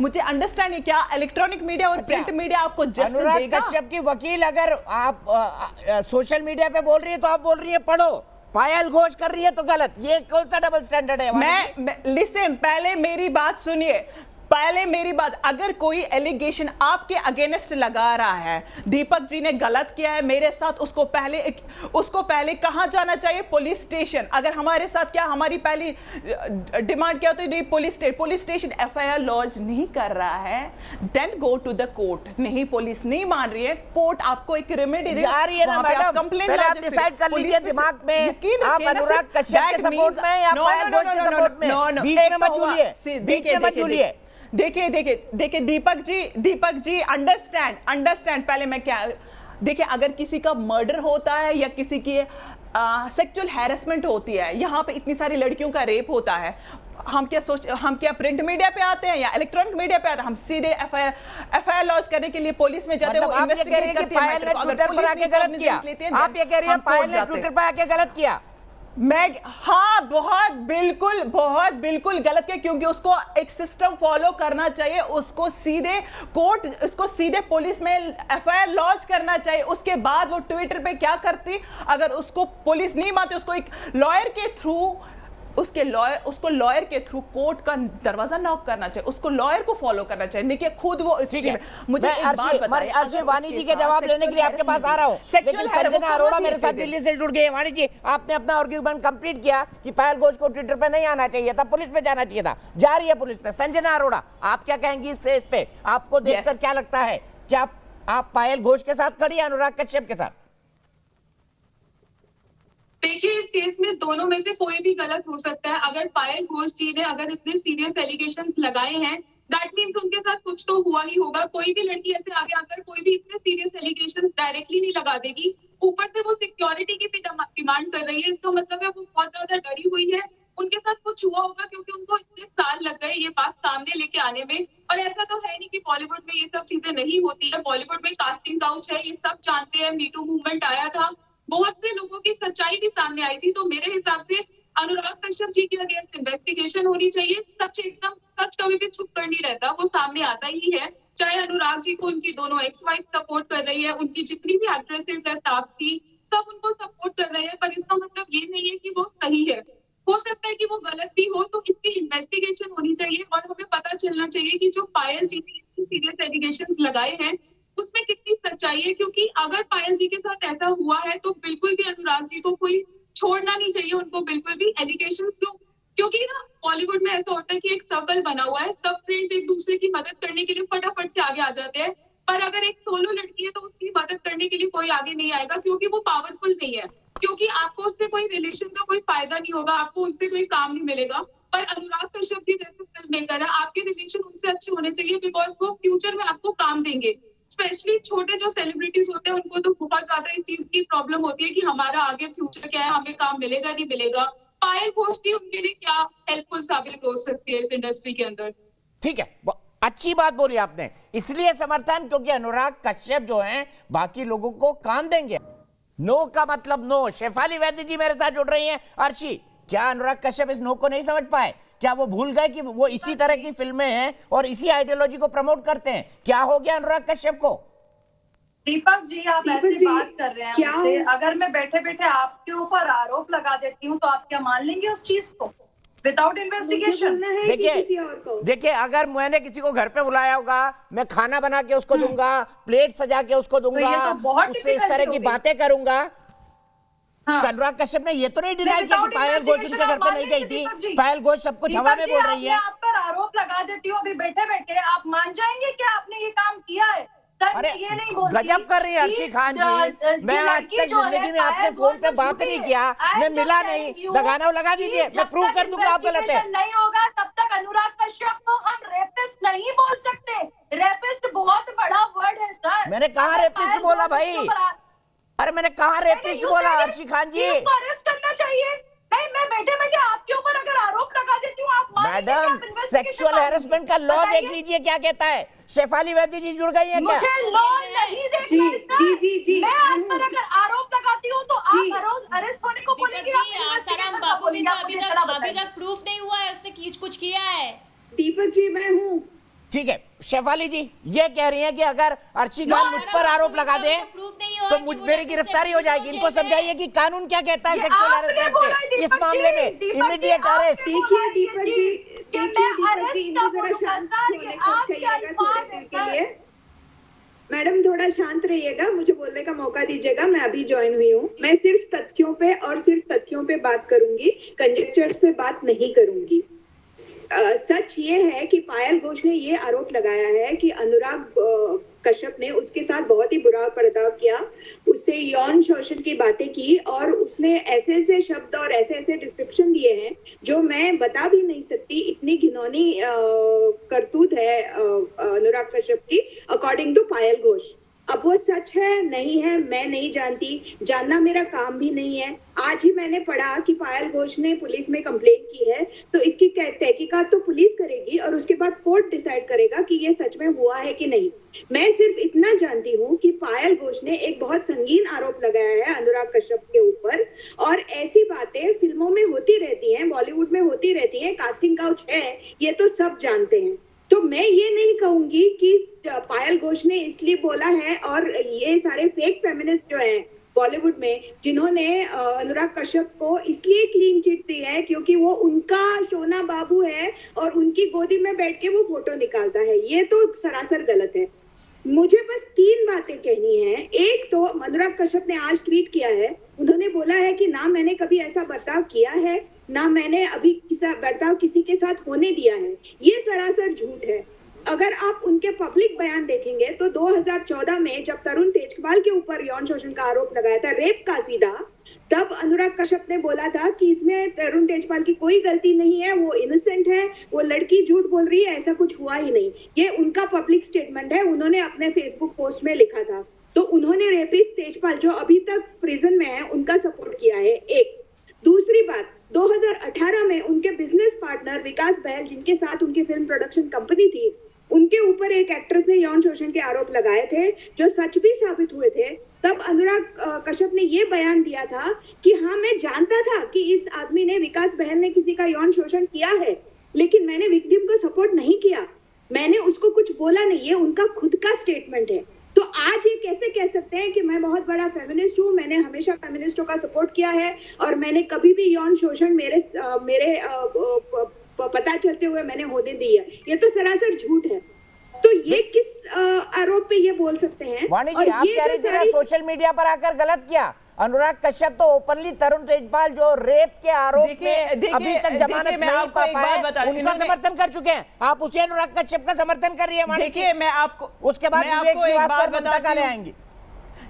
मुझे अंडरस्टैंड है, क्या इलेक्ट्रॉनिक मीडिया और प्रिंट मीडिया आपको जस्टिस देगा? अनुराग कश्यप की वकील अगर आप सोशल मीडिया पे बोल रही है तो आप बोल रही है पढ़ो, पायल घोष कर रही है तो गलत, ये कौन सा डबल स्टैंडर्ड है? मैं लिसन, पहले मेरी बात सुनिए, अगर कोई एलिगेशन आपके अगेंस्ट लगा रहा है, दीपक जी ने गलत किया है मेरे साथ, उसको पहले कहां जाना चाहिए? Police station. अगर हमारे साथ क्या हमारी पहली डिमांड क्या होती है? पुलिस स्टेशन एफआईआर लॉन्च नहीं कर रहा है, then go to the court. नहीं, पुलिस नहीं मान रही है, कोर्ट आपको एक रेमेडी दे जा रही है ना मैडम, पहले आप डिसाइड कर लीजिए दिमाग में, आप अनुराग कश्यप के सपोर्ट में या पायल घोष के सपोर्ट में? बीच में मत झूलिए। देखिए दीपक जी अंडरस्टैंड पहले मैं क्या, देखिए अगर किसी का मर्डर होता है या किसी की सेक्सुअल हैरेसमेंट होती है, यहाँ पे इतनी सारी लड़कियों का रेप होता है, हम क्या प्रिंट मीडिया पे आते हैं या इलेक्ट्रॉनिक मीडिया पे आते हैं? हम सीधे एफआईआर लॉन्च करने के लिए पुलिस में जाते हैं, वो इन्वेस्टिगेट करती है। पायल ने ट्विटर पर आके गलत किया, आप ये कह रही हैं पायल ने ट्विटर पर आके गलत किया? हाँ, बहुत बिल्कुल गलत किया, क्योंकि उसको एक सिस्टम फॉलो करना चाहिए, उसको सीधे कोर्ट, उसको सीधे पुलिस में एफआईआर लॉन्च करना चाहिए। उसके बाद वो ट्विटर पे क्या करती, अगर उसको पुलिस नहीं मानती, उसको एक लॉयर के थ्रू उसको लॉयर के थ्रू कोर्ट का दरवाजा नॉक करना चाहिए, उसको लॉयर को फॉलो करना चाहिए, नहीं कि खुद वो इस चीज में। मुझे एक बात बताइए, अर्शी, वाणी जी के जवाब लेने के लिए आपके पास आ रहा हूं, लेकिन संजना अरोड़ा मेरे साथ दिल्ली से जुड़ गए। वाणी जी, आपने अपना आर्ग्यूमेंट कंप्लीट किया कि पायल घोष को ट्विटर पे नहीं आना चाहिए था, पुलिस पे जाना चाहिए था, जा रही है पुलिस पे। संजना अरोड़ा, आप क्या कहेंगी इस स्टेज पे? आपको देखकर क्या लगता है, क्या आप पायल घोष के साथ खड़ी है अनुराग कश्यप के साथ? देखिए, इस केस में दोनों में से कोई भी गलत हो सकता है। अगर पायल घोष जी ने अगर इतने सीरियस एलिगेशंस लगाए हैं, दैट मीन्स उनके साथ कुछ तो हुआ ही होगा। कोई भी लड़की ऐसे आगे आकर कोई भी इतने सीरियस एलिगेशंस डायरेक्टली नहीं लगा देगी, ऊपर से वो सिक्योरिटी की भी डिमांड कर रही है, इसका मतलब है वो बहुत ज्यादा डरी हुई है। उनके साथ कुछ हुआ होगा, क्योंकि उनको इतने साल लग गए ये बात सामने लेके आने में। और ऐसा तो है नहीं कि बॉलीवुड में ये सब चीजें नहीं होती है, बॉलीवुड में कास्टिंग काउच है, ये सब जानते हैं। मीटू मूवमेंट आया था, बहुत से लोगों की सच्चाई भी सामने आई थी। तो मेरे हिसाब से अनुराग कश्यप जी के अगेंस्ट इन्वेस्टिगेशन होनी चाहिए। सच कभी भी छुप कर नहीं रहता, वो सामने आता ही है। चाहे अनुराग जी को उनकी दोनों एक्स वाइफ सपोर्ट कर रही है, उनकी जितनी भी एक्ट्रेसेस है, तापसी, सब उनको सपोर्ट कर रहे हैं, पर इसका मतलब ये नहीं है कि वो सही है। हो सकता है कि वो गलत भी हो, तो इसकी इन्वेस्टिगेशन होनी चाहिए और हमें पता चलना चाहिए कि जो पायल जी ने इतने सीरियस एलिगेशंस लगाए हैं उसमें कितनी सच्चाई है। क्योंकि अगर पायल जी के साथ ऐसा हुआ है तो बिल्कुल भी अनुराग जी को कोई छोड़ना नहीं चाहिए, उनको बिल्कुल भी एलिगेशंस क्योंकि ना बॉलीवुड में ऐसा होता है कि एक सर्कल बना हुआ है, सब फ्रेंड्स एक दूसरे की मदद करने के लिए फटाफट से आगे आ जाते हैं। पर अगर एक सोलो लड़की है तो उसकी मदद करने के लिए कोई आगे नहीं आएगा, क्योंकि वो पावरफुल नहीं है, क्योंकि आपको उससे कोई रिलेशन का कोई फायदा नहीं होगा, आपको उनसे कोई काम नहीं मिलेगा। पर अनुराग कश्यप जी जैसे फिल्म मेकर है, आपके रिलेशन उनसे अच्छे होने चाहिए, बिकॉज वो फ्यूचर में आपको काम देंगे। स्पेशली छोटे जो सेलिब्रिटीज होते हैं उनको तो बहुत ज्यादा इस चीज की प्रॉब्लम होती है कि हमारा आगे फ्यूचर क्या है, हमें काम मिलेगा नहीं मिलेगा। पायल घोष जी उनके लिए क्या हेल्पफुल साबित हो सकती है इस इंडस्ट्री के अंदर। ठीक है, अच्छी बात बोली आपने, इसलिए समर्थन, क्योंकि अनुराग कश्यप जो हैं बाकी लोगों को काम देंगे। नो का मतलब नो। शेफाली वैद्य जी मेरे साथ जुड़ रही हैं। अर्शी, क्या अनुराग कश्यप इस नो को नहीं समझ पाए? क्या वो भूल गए कि वो इसी तरह की फिल्में हैं और इसी आइडियोलॉजी को प्रमोट करते हैं? क्या हो गया अनुराग कश्यप को? दीपक जी, आप ऐसी बात कर रहे हैं मुझसे, अगर मैं बैठे बैठे आपके ऊपर आरोप लगा देती हूँ तो आप क्या मान लेंगे उस चीज को विदाउट इन्वेस्टिगेशन? देखिए, अगर मैंने किसी को घर पे बुलाया होगा, मैं खाना बना के उसको दूंगा, प्लेट सजा के उसको दूंगा, उससे इस तरह की बातें करूंगा। अनुराग कश्यप ने ये तो नहीं डिनाई किया कि पायल घोष उनके घर पे नहीं गई थी। पायल घोष सब कुछ हवा में बोल रही है। आप पर आरोप लगा देती हूँ अभी बैठे बैठे, आप मान जाएंगे कि आपने ये काम किया है? अरे ये नहीं बोलती, गजब कर रही है अर्शी खान जी। मैं आज तक जिंदगी में आपसे फोन पे बात नहीं किया, मैं मिला नहीं, लगाना लगा दीजिए, मैं प्रूव कर दूंगा आप गलत है। नहीं होगा तब तक अनुराग कश्यप को हम रेपिस्ट नहीं बोल सकते। रेपिस्ट बहुत बड़ा वर्ड है सर। मैंने कहा रेपिस्ट बोला भाई? अरे मैंने कहा रेपिस्ट बोला अर्शी खान जी। इसको अरेस्ट करना चाहिए। नहीं, मैं बैठे बैठे आपके ऊपर अगर आरोप लगा देती हूँ, आप मैडम, सेक्सुअल हैरेसमेंट का लॉ देख लीजिए क्या कहता है। शेफाली वैद्य जी जुड़ गई हैं क्या? मुझे लॉ नहीं देखना है सर। जी, मैं आप पर अगर आरोप लगाती हूँ तो आप अरेस्ट होने को बोलेंगे। आसाराम बापू भी अभी तक प्रूफ नहीं हुआ है उसने कुछ किया है। दीपक जी, मैं हूँ। ठीक है, शेफाली जी ये कह रही हैं कि अगर अर्शी खान मुझ पर आरोप लगा दे तो मेरी गिरफ्तारी हो जाएगी। इनको समझाइए कि कानून क्या कहता है सेक्सुअल हैरेसमेंट पे। इस मामले में इमीडिएट अरेस्ट। देखिए दीपक जी, इनको जरा शांत होने को कहिएगा थोड़ी देर के लिए। मैडम थोड़ा शांत रहिएगा, मुझे बोलने का मौका दीजिएगा। मैं अभी ज्वाइन हुई हूँ, मैं सिर्फ तथ्यों पे और सिर्फ तथ्यों पे बात करूंगी, कंजेक्चर्स पे बात नहीं करूंगी। सच ये है कि पायल घोष ने ये आरोप लगाया है कि अनुराग कश्यप ने उसके साथ बहुत ही बुरा बर्ताव किया, उससे यौन शोषण की बातें की और उसने ऐसे ऐसे शब्द और ऐसे ऐसे डिस्क्रिप्शन दिए हैं जो मैं बता भी नहीं सकती। इतनी घिनौनी करतूत है अनुराग कश्यप की, अकॉर्डिंग टू पायल घोष। अब वो सच है नहीं है मैं नहीं जानती, जानना मेरा काम भी नहीं है। आज ही मैंने पढ़ा कि पायल घोष ने पुलिस में कंप्लेंट की है, तो इसकी तहकीकात तो पुलिस करेगी और उसके बाद कोर्ट डिसाइड करेगा कि ये सच में हुआ है कि नहीं। मैं सिर्फ इतना जानती हूँ कि पायल घोष ने एक बहुत संगीन आरोप लगाया है अनुराग कश्यप के ऊपर, और ऐसी बातें फिल्मों में होती रहती हैं, बॉलीवुड में होती रहती हैं, कास्टिंग काउच है, ये तो सब जानते हैं। तो मैं ये नहीं कहूंगी कि पायल घोष ने इसलिए बोला है, और ये सारे फेक फेमिनिस्ट जो हैं बॉलीवुड में, जिन्होंने अनुराग कश्यप को इसलिए क्लीन चिट दी है क्योंकि वो उनका शोना बाबू है और उनकी गोदी में बैठ के वो फोटो निकालता है, ये तो सरासर गलत है। मुझे बस 3 बातें कहनी है। एक तो अनुराग कश्यप ने आज ट्वीट किया है, उन्होंने बोला है कि ना मैंने कभी ऐसा बर्ताव किया है, ना मैंने अभी बर्ताव किसी के साथ होने दिया है। ये सरासर झूठ है। अगर आप उनके पब्लिक बयान देखेंगे तो 2014 में जब तरुण तेजपाल के ऊपर यौन शोषण का आरोप लगाया था, रेप का सीधा, तब अनुराग कश्यप ने बोला था कि इसमें तरुण तेजपाल की कोई गलती नहीं है, वो इनोसेंट है, वो लड़की झूठ बोल रही है, ऐसा कुछ हुआ ही नहीं। ये उनका पब्लिक स्टेटमेंट है, उन्होंने अपने फेसबुक पोस्ट में लिखा था। तो उन्होंने रेपिस्ट तेजपाल जो अभी तक प्रिजन में है उनका सपोर्ट किया है। एक दूसरी बात, 2018 में उनके बिजनेस पार्टनर विकास बहल, जिनके साथ उनकी फिल्म प्रोडक्शन कंपनी थी, उनके ऊपर एक एक्ट्रेस ने यौन शोषण के आरोप लगाए थे जो सच भी साबित हुए थे। तब अनुराग कश्यप ने ये बयान दिया था कि हाँ, मैं जानता था कि इस आदमी ने, विकास बहल ने किसी का यौन शोषण किया है, लेकिन मैंने विक्टिम को सपोर्ट नहीं किया, मैंने उसको कुछ बोला नहीं। ये उनका खुद का स्टेटमेंट है। तो आज ये कैसे कह सकते हैं कि मैं बहुत बड़ा फेमिनिस्ट हूँ, मैंने हमेशा फेमिनिस्टों का सपोर्ट किया है और मैंने कभी भी यौन शोषण मेरे पता चलते हुए मैंने होने दी है? ये तो सरासर झूठ है। तो ये किस आरोप पे ये बोल सकते हैं? वाणी जी, आप कह रही थी ना सोशल मीडिया पर आकर गलत किया। अनुराग कश्यप तो ओपनली तरुण तेजपाल जो रेप के आरोप में अभी तक जमानत नहीं पा पाए, उनका समर्थन कर चुके हैं। आप उसी अनुराग कश्यप का समर्थन कर रही है। देखिए, मैं आपको उसके बाद विवेक श्रीवास्तव ममता काले आएंगी।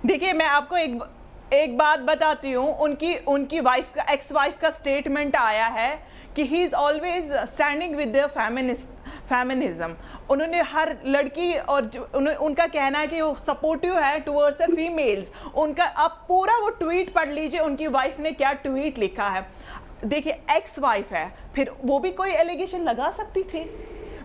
देखिए, मैं आपको एक बात बताती हूँ। उनकी वाइफ का, एक्स वाइफ का स्टेटमेंट आया है कि he is always standing with the feminism. उन्होंने हर लड़की और उनका कहना है कि वो सपोर्टिव है टुवर्ड्स द फीमेल्स। उनका आप पूरा वो ट्वीट पढ़ लीजिए, उनकी वाइफ ने क्या ट्वीट लिखा है। देखिए, एक्स वाइफ है, फिर वो भी कोई एलिगेशन लगा सकती थी।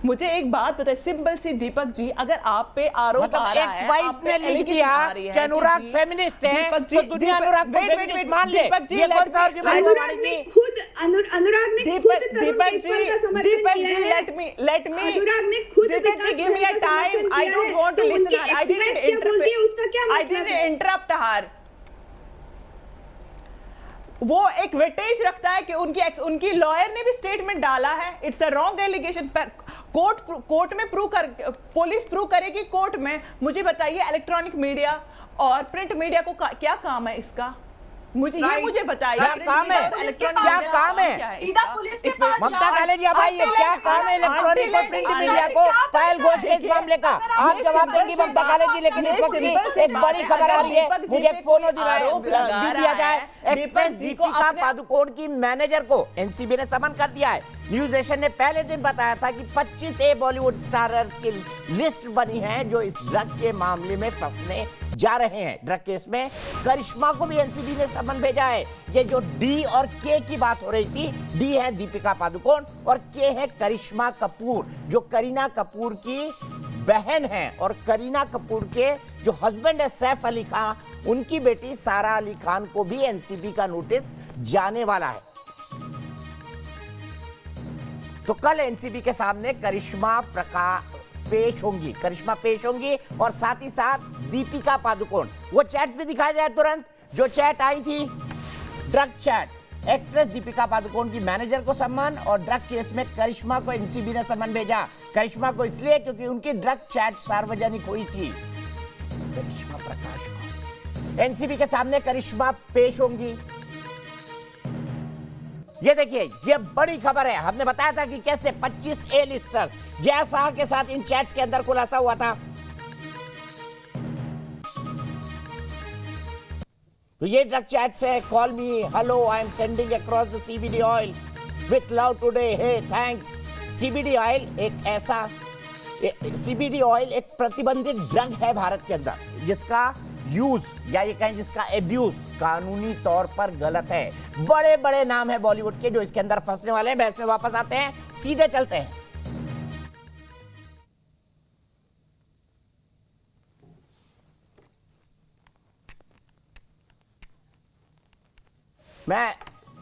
मुझे एक बात बताइए, सिंपल सी दीपक जी, अगर आप पे आरोप आ रहा है, एक्स-वाइफ ने लिख दिया कि अनुराग फेमिनिस्ट है, तो दुनिया अनुराग को फेमिनिस्ट मान ले। ये कौन सा आर्गुमेंट है वाणी जी? खुद अनुराग ने खुद दीपक जी, let me अनुराग ने खुद Deepak ji, give me a time, I don't want to listen, I didn't interfere, उसका क्या मतलब है? I didn't interrupt her। वो एक वेटेज रखता है कि उनकी लॉयर ने भी स्टेटमेंट डाला है, it's a wrong allegation. Court में पुलिस प्रूव करेगी कोर्ट में। मुझे बताइए, इलेक्ट्रॉनिक मीडिया और प्रिंट मीडिया को क्या काम है इसका? मुझे बताइए, क्या काम है? क्या काम है? ममता काले जी, अब आइए, क्या काम है इलेक्ट्रॉनिक और प्रिंट मीडिया को पायल घोष के इस मामले का? आप जवाब देंगी ममता काले जी, लेकिन इस वक्त की एक बड़ी खबर आ रही है, मुझे एक फोन दिया जाए। एक्ट्रेस दीपिका पादुकोण की मैनेजर को एनसीबी ने समन कर दिया है। न्यूज नेशन ने पहले दिन बताया था कि 25 बॉलीवुड स्टारर्स की लिस्ट बनी है जो इस ड्रग के मामले में फंसने जा रहे हैं। ड्रग केस में करिश्मा को भी एनसीबी ने समन भेजा है। ये जो डी और के की बात हो रही थी, डी है दीपिका पादुकोण और के है करिश्मा कपूर, जो करीना कपूर की बहन है, और करीना कपूर के जो हस्बैंड है सैफ अली खान, उनकी बेटी सारा अली खान को भी एनसीबी का नोटिस जाने वाला है। तो कल एनसीबी के सामने करिश्मा पेश होंगी और साथ ही साथ दीपिका पादुकोण। वो चैट्स भी दिखाया जाए तुरंत, जो चैट आई थी, drug chat. Actress Deepika Padukone की मैनेजर को सम्मान, और ड्रग केस में करिश्मा को एनसीबी ने सम्मान भेजा। करिश्मा को इसलिए क्योंकि उनकी ड्रग चैट सार्वजनिक हुई थी। करिश्मा प्रकाश, एनसीबी के सामने करिश्मा पेश होंगी। ये देखिए, ये बड़ी खबर है। हमने बताया था कि कैसे 25 लिस्टर्स जय शाह के साथ इन चैट्स के अंदर खुलासा हुआ था। तो ये ड्रग चैट्स है। Call me, hello, I am sending across the CBD oil with love today, hey thanks. CBD oil एक प्रतिबंधित ड्रग है भारत के अंदर, जिसका यूज या ये कहें जिसका एब्यूज कानूनी तौर पर गलत है। बड़े बड़े नाम है बॉलीवुड के जो इसके अंदर फंसने वाले हैं। बहस में वापस आते हैं, सीधे चलते हैं। मैं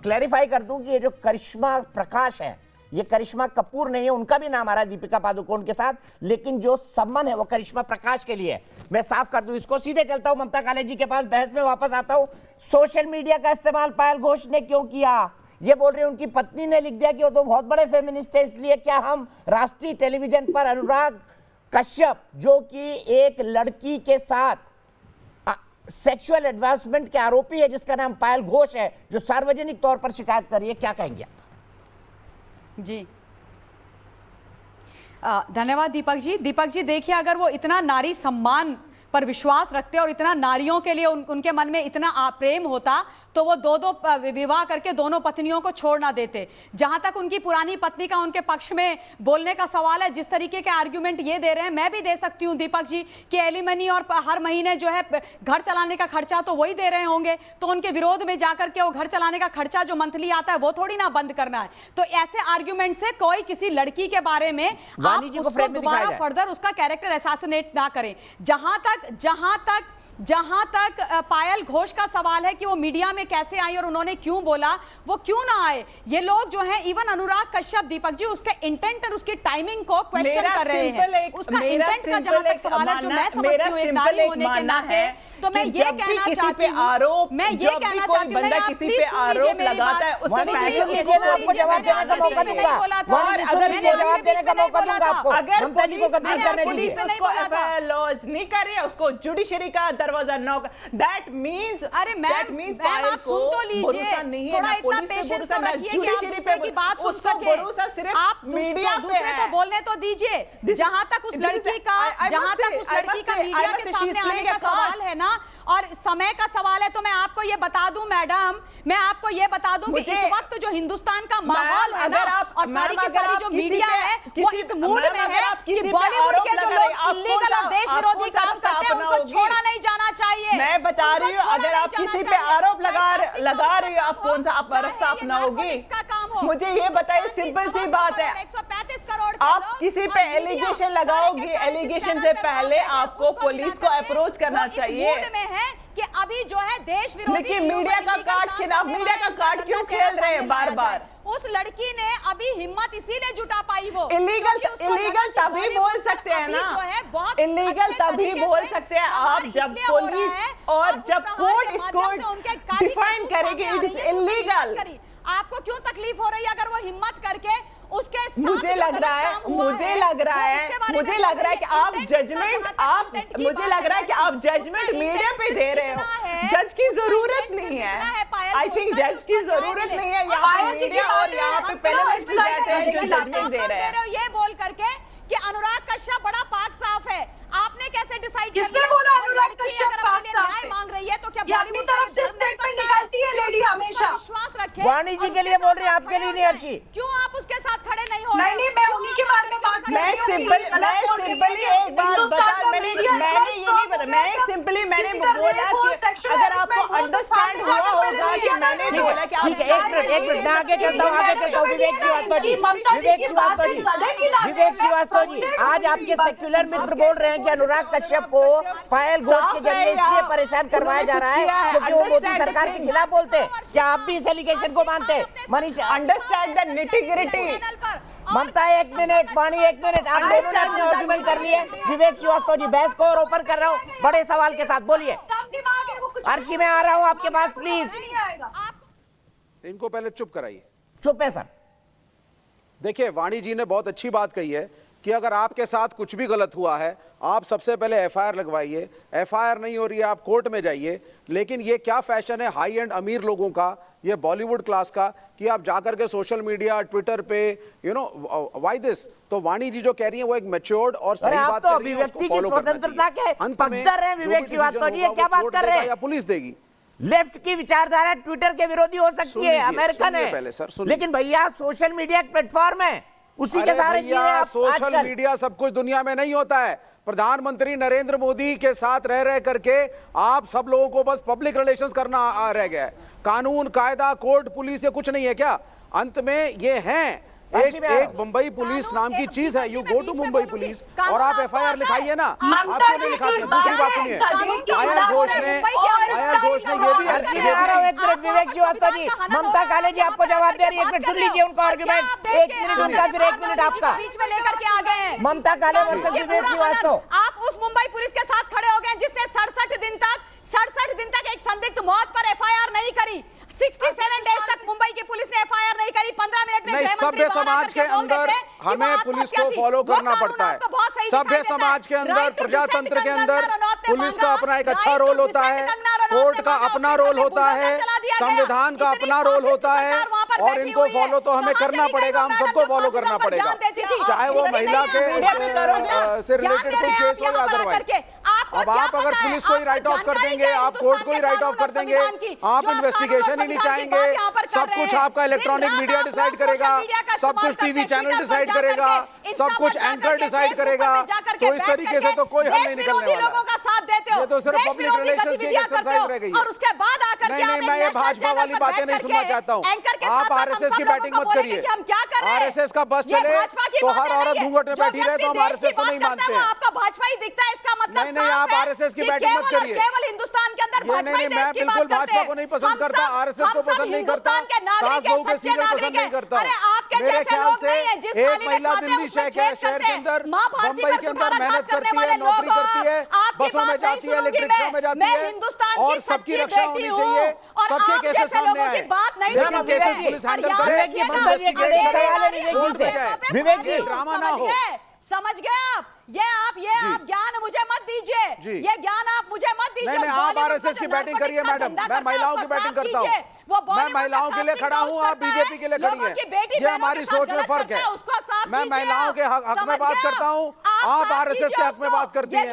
क्लैरिफाई कर दूं कि ये जो करिश्मा प्रकाश है, ये करिश्मा कपूर नहीं है, उनका भी नाम आ रहा है दीपिका पादुकोण के साथ, लेकिन जो सम्मान है वो करिश्मा प्रकाश के लिए है। मैं साफ कर दूं इसको, सीधे चलता हूं ममता काले जी के पास, बहस में वापस आता हूं। सोशल मीडिया का इस्तेमाल पायल घोष ने क्यों किया? ये बोल रहे हैं उनकी पत्नी ने लिख दिया कि वो तो बहुत बड़े फेमिनिस्ट है, इसलिए क्या हम राष्ट्रीय टेलीविजन पर अनुराग कश्यप जो कि एक लड़की के साथ सेक्सुअल एडवांसमेंट के आरोपी है जिसका नाम पायल घोष है, जो सार्वजनिक तौर पर शिकायत कर रही है, क्या कहेंगे आप? जी धन्यवाद दीपक जी। दीपक जी देखिए, अगर वो इतना नारी सम्मान पर विश्वास रखते और इतना नारियों के लिए उनके मन में इतना प्रेम होता तो वो दो विवाह करके दोनों पत्नियों को छोड़ ना देते। जहां तक उनकी पुरानी पत्नी का उनके पक्ष में बोलने का सवाल है, जिस तरीके के आर्ग्यूमेंट ये दे रहे हैं, मैं भी दे सकती हूं दीपक जी कि एलिमनी और हर महीने जो है घर चलाने का खर्चा तो वही दे रहे होंगे, तो उनके विरोध में जाकर के वो घर चलाने का खर्चा जो मंथली आता है वो थोड़ी ना बंद करना है। तो ऐसे आर्ग्यूमेंट से कोई किसी लड़की के बारे में आप उसको दोबारा फर्दर उसका कैरेक्टर असैसिनेट ना करें। जहां तक पायल घोष का सवाल है कि वो मीडिया में कैसे आई और उन्होंने क्यों बोला, वो क्यों ना आए, ये लोग जो हैं इवन अनुराग कश्यप दीपक जी उसके इंटेंट और उसकी टाइमिंग को क्वेश्चन कर रहे हैं। उसका इंटेंट का जहां तक सवाल है, जो मैं समझती हूं एक नारी होने के नाते, तो मैं ये कहना चाहती हूं, मैं ये कहना चाहती हूँ, बंदा किसी पे आरोप लगाता है उससे आपको जवाब देने का मौका दूंगा, अगर जवाब देने का मौका दूंगा आपको, अगर ममता जी को कंप्लीट करने पुलिस दीजिए। उसको एफआईआर लॉन्च नहीं कर रही है, उसको जुडिशरी का दरवाजा नॉक, दैट मींस अरे मैम आप सुन तो लीजिए, थोड़ा इतना पेशेंस तो रखिए कि आप दूसरे की बात सुन सके। भरोसा सिर्फ आप मीडिया पे दूसरे को बोलने तो दीजिए। जहां तक उस लड़की का मीडिया के सामने आने का सवाल है ना, और समय का सवाल है, तो मैं आपको ये बता दूं मैडम, मैं आपको ये बता दूं कि इस वक्त जो हिंदुस्तान का माहौल है ना, और सारी की सारी जो मीडिया है वो इस मूड में है कि बॉलीवुड के जो लोग इल्लीगल और देश विरोधी काम करते हैं उनको छोड़ा नहीं जाना चाहिए। मैं बता रही हूँ, अगर आप किसी पे आरोप लगा रही हो, आप कौन सा आप रास्ता अपनाओगी? मुझे ये बताइए, सिंपल सी बात है, 135 करोड़ आप किसी पे एलिगेशन लगाओगे, एलिगेशन से पहले आपको पुलिस को अप्रोच करना चाहिए है कि अभी जो है देश विरोधी, लेकिन मीडिया का कार्ड खिलाफ, मीडिया का कार्ड क्यों खेल रहे हैं बार बार? उस लड़की ने अभी हिम्मत इसीलिए जुटा पाई, वो इलीगल तभी बोल सकते हैं ना, इलीगल तभी बोल सकते हैं आप जब पुलिस और जब कोर्ट इसको डिफाइन करेगी इट इज इलीगल। आपको क्यों तकलीफ हो रही है अगर वो हिम्मत करके उसके साथ मुझे लग रहा है कि आप जजमेंट मीडिया पे दे रहे हो, जज की जरूरत नहीं है। आई थिंक जज की जरूरत नहीं है, यहाँ मीडिया और यहाँ पे पैनलिस्ट बैठे हैं जो जजमेंट दे रहे हैं। ये बोल करके कि अनुराग कश्यप बड़ा पाक साफ है, आपने कैसे डिसाइड किया? किसने बोला अनुराग कश्यप पाक साफ है? मांग रही है तो क्या अपनी तरफ से स्टेटमेंट निकालती है लेडी हमेशा? विश्वास रखे वाणी जी के लिए बोल रही है, आपके लिए नहीं अर्शी। क्यों आप उसके साथ खड़े नहीं हो? नहीं, मैं उन्हीं के बारे में बात कर रही हूं। मैं सिंपली एक बात बता, मैंने ये नहीं बता, मैंने बोला कि अगर आपको अंडरस्टैंड हुआ होगा कि मैंने बोला कि ठीक है, एक मिनट मैं आगे चलता हूँ, विवेक श्रीवास्तव जी, आज आपके सेक्युलर मित्र बोल रहे हैं कि अनुराग कश्यप को पायल घोष के जरिए इसलिए परेशान करवाया जा रहा है क्योंकि वो मोदी सरकार के खिलाफ बोलते हैं। क्या आप भी इस एलिगेशन को मानते हैं? Manisha, understand the nitty-gritty. Mamta एक मिनट, वाणी एक मिनट, आप दोनों ने अपने आर्गुमेंट कर लिए। विवेक श्रीवास्तव जी, बहस को और ओपन कर रहा हूँ, बड़े सवाल के साथ बोलिए। अर्शी में आ रहा हूँ आपके पास, प्लीज। इनको पहले चुप कराइए। चुप है सर। देखिए, वाणी जी ने बहुत अच्छी बात कही है कि अगर आपके साथ कुछ भी गलत हुआ है, आप सबसे पहले एफआईआर लगवाइए। एफआईआर नहीं हो रही है, आप कोर्ट में जाइए। लेकिन ये क्या फैशन है हाई एंड अमीर लोगों का, ये बॉलीवुड क्लास का, कि आप जाकर के सोशल मीडिया, ट्विटर पे, व्हाई दिस? तो वाणी जी जो कह रही है वो एक मैच्योर्ड और सही बात तो अभिव्यक्ति की स्वतंत्रता के पक्षधर हैं विवेक श्रीवास्तव जी, क्या बात कर रहे हैं? या पुलिस देगी? लेफ्ट की विचारधारा ट्विटर के विरोधी हो सकती है, अमेरिकन है, लेकिन भैया सोशल मीडिया एक प्लेटफॉर्म है, उसी के सहारे जी रहे हैं आप सोशल आजकल। मीडिया सब कुछ दुनिया में नहीं होता है। प्रधानमंत्री नरेंद्र मोदी के साथ रह करके आप सब लोगों को बस पब्लिक रिलेशंस करना रह गया है। कानून कायदा कोर्ट पुलिस ये कुछ नहीं है क्या? अंत में ये हैं एक मुंबई पुलिस नाम की चीज है। You go to Mumbai police और आप FIR लिखाइए ना। आपको नहीं लिखाते। दूसरी बात सुनिए, पायल घोष ने ये भी विवेक श्रीवास्तव जी, ममता काले जी आपको जवाब दे रही है। एक मिनट सुन लीजिए उनका आर्गुमेंट। 1 मिनट उनका, फिर 1 मिनट आपका। बीच में लेकर के आ गए हैं ममता काले वर्सेस विवेक श्रीवास्तव। आप उस मुंबई पुलिस के साथ खड़े हो गए जिसने 67 दिन तक एक संदिग्ध मौत पर FIR नहीं करी। 67 डेज तक मुंबई की पुलिस ने FIR नहीं करी। 15 मिनट में नहीं, सभ्य समाज के अंदर हमें पुलिस को फॉलो करना पड़ता है। सभ्य समाज के अंदर, प्रजातंत्र के अंदर पुलिस का अपना एक अच्छा रोल होता है, कोर्ट का अपना रोल होता है, संविधान का अपना रोल होता है और इनको फॉलो तो हमें करना पड़ेगा। हम सबको फॉलो करना पड़ेगा, चाहे वो महिला के से रिलेटेड कोई केस हो या अदरवाइज। अब आप अगर पुलिस को ही राइट ऑफ कर देंगे, आप कोर्ट को ही राइट ऑफ कर देंगे, आप इन्वेस्टिगेशन ही नहीं चाहेंगे, सब कुछ आपका इलेक्ट्रॉनिक मीडिया डिसाइड करेगा, सब कुछ टीवी चैनल डिसाइड करेगा, सब कुछ एंकर डिसाइड करेगा, तो इस तरीके से तो कोई हल नहीं निकलने वाला। ये तो सिर्फ पब्लिक रिलेशंस की एक्सरसाइज रह गई है। और उसके बाद आकर नहीं, मैं ये भाजपा वाली बातें नहीं सुनना चाहता हूँ। आप RSS की बैटिंग मत करिए। RSS का बस चले तो हर औरत घूंघट में बैठी रहे तो हम RSS को नहीं मानते हैं। आपका भाजपा ही दिखता है, इसका मतलब नहीं, आप RSS की बैटिंग मत करिए। केवल हिंदुस्तान के अंदर भाजपा ही मैं बिल्कुल भाजपा को नहीं पसंद करता, RSS को पसंद नहीं करता, सास बहू के सीरियल पसंद नहीं करता। मेरे ख्याल से एक महिला दिल्ली शहर के अंदर, मुंबई के अंदर मेहनत करती है, नौकरी करती है, बसों में जाती है, इलेक्ट्रिक रिक्शा में जाती है और सबकी रक्षा होनी चाहिए। सबके केसेस सामने आए, पुलिस हैंडल करे। विवेक जी ड्रामा ना हो। समझ गए आप? ये आप ज्ञान मुझे मत दीजिए, ये ज्ञान आप मुझे मत दीजिए। नहीं, आप RSS की बैटिंग करिए मैडम, मैं महिलाओं की बैटिंग करता हूँ। मैं महिलाओं के लिए खड़ा हूँ, आप बीजेपी के लिए खड़ी है। ये हमारी सोच में फर्क है। मैं महिलाओं के हक में बात करता हूँ, आप RSS के हक में बात करती हैं।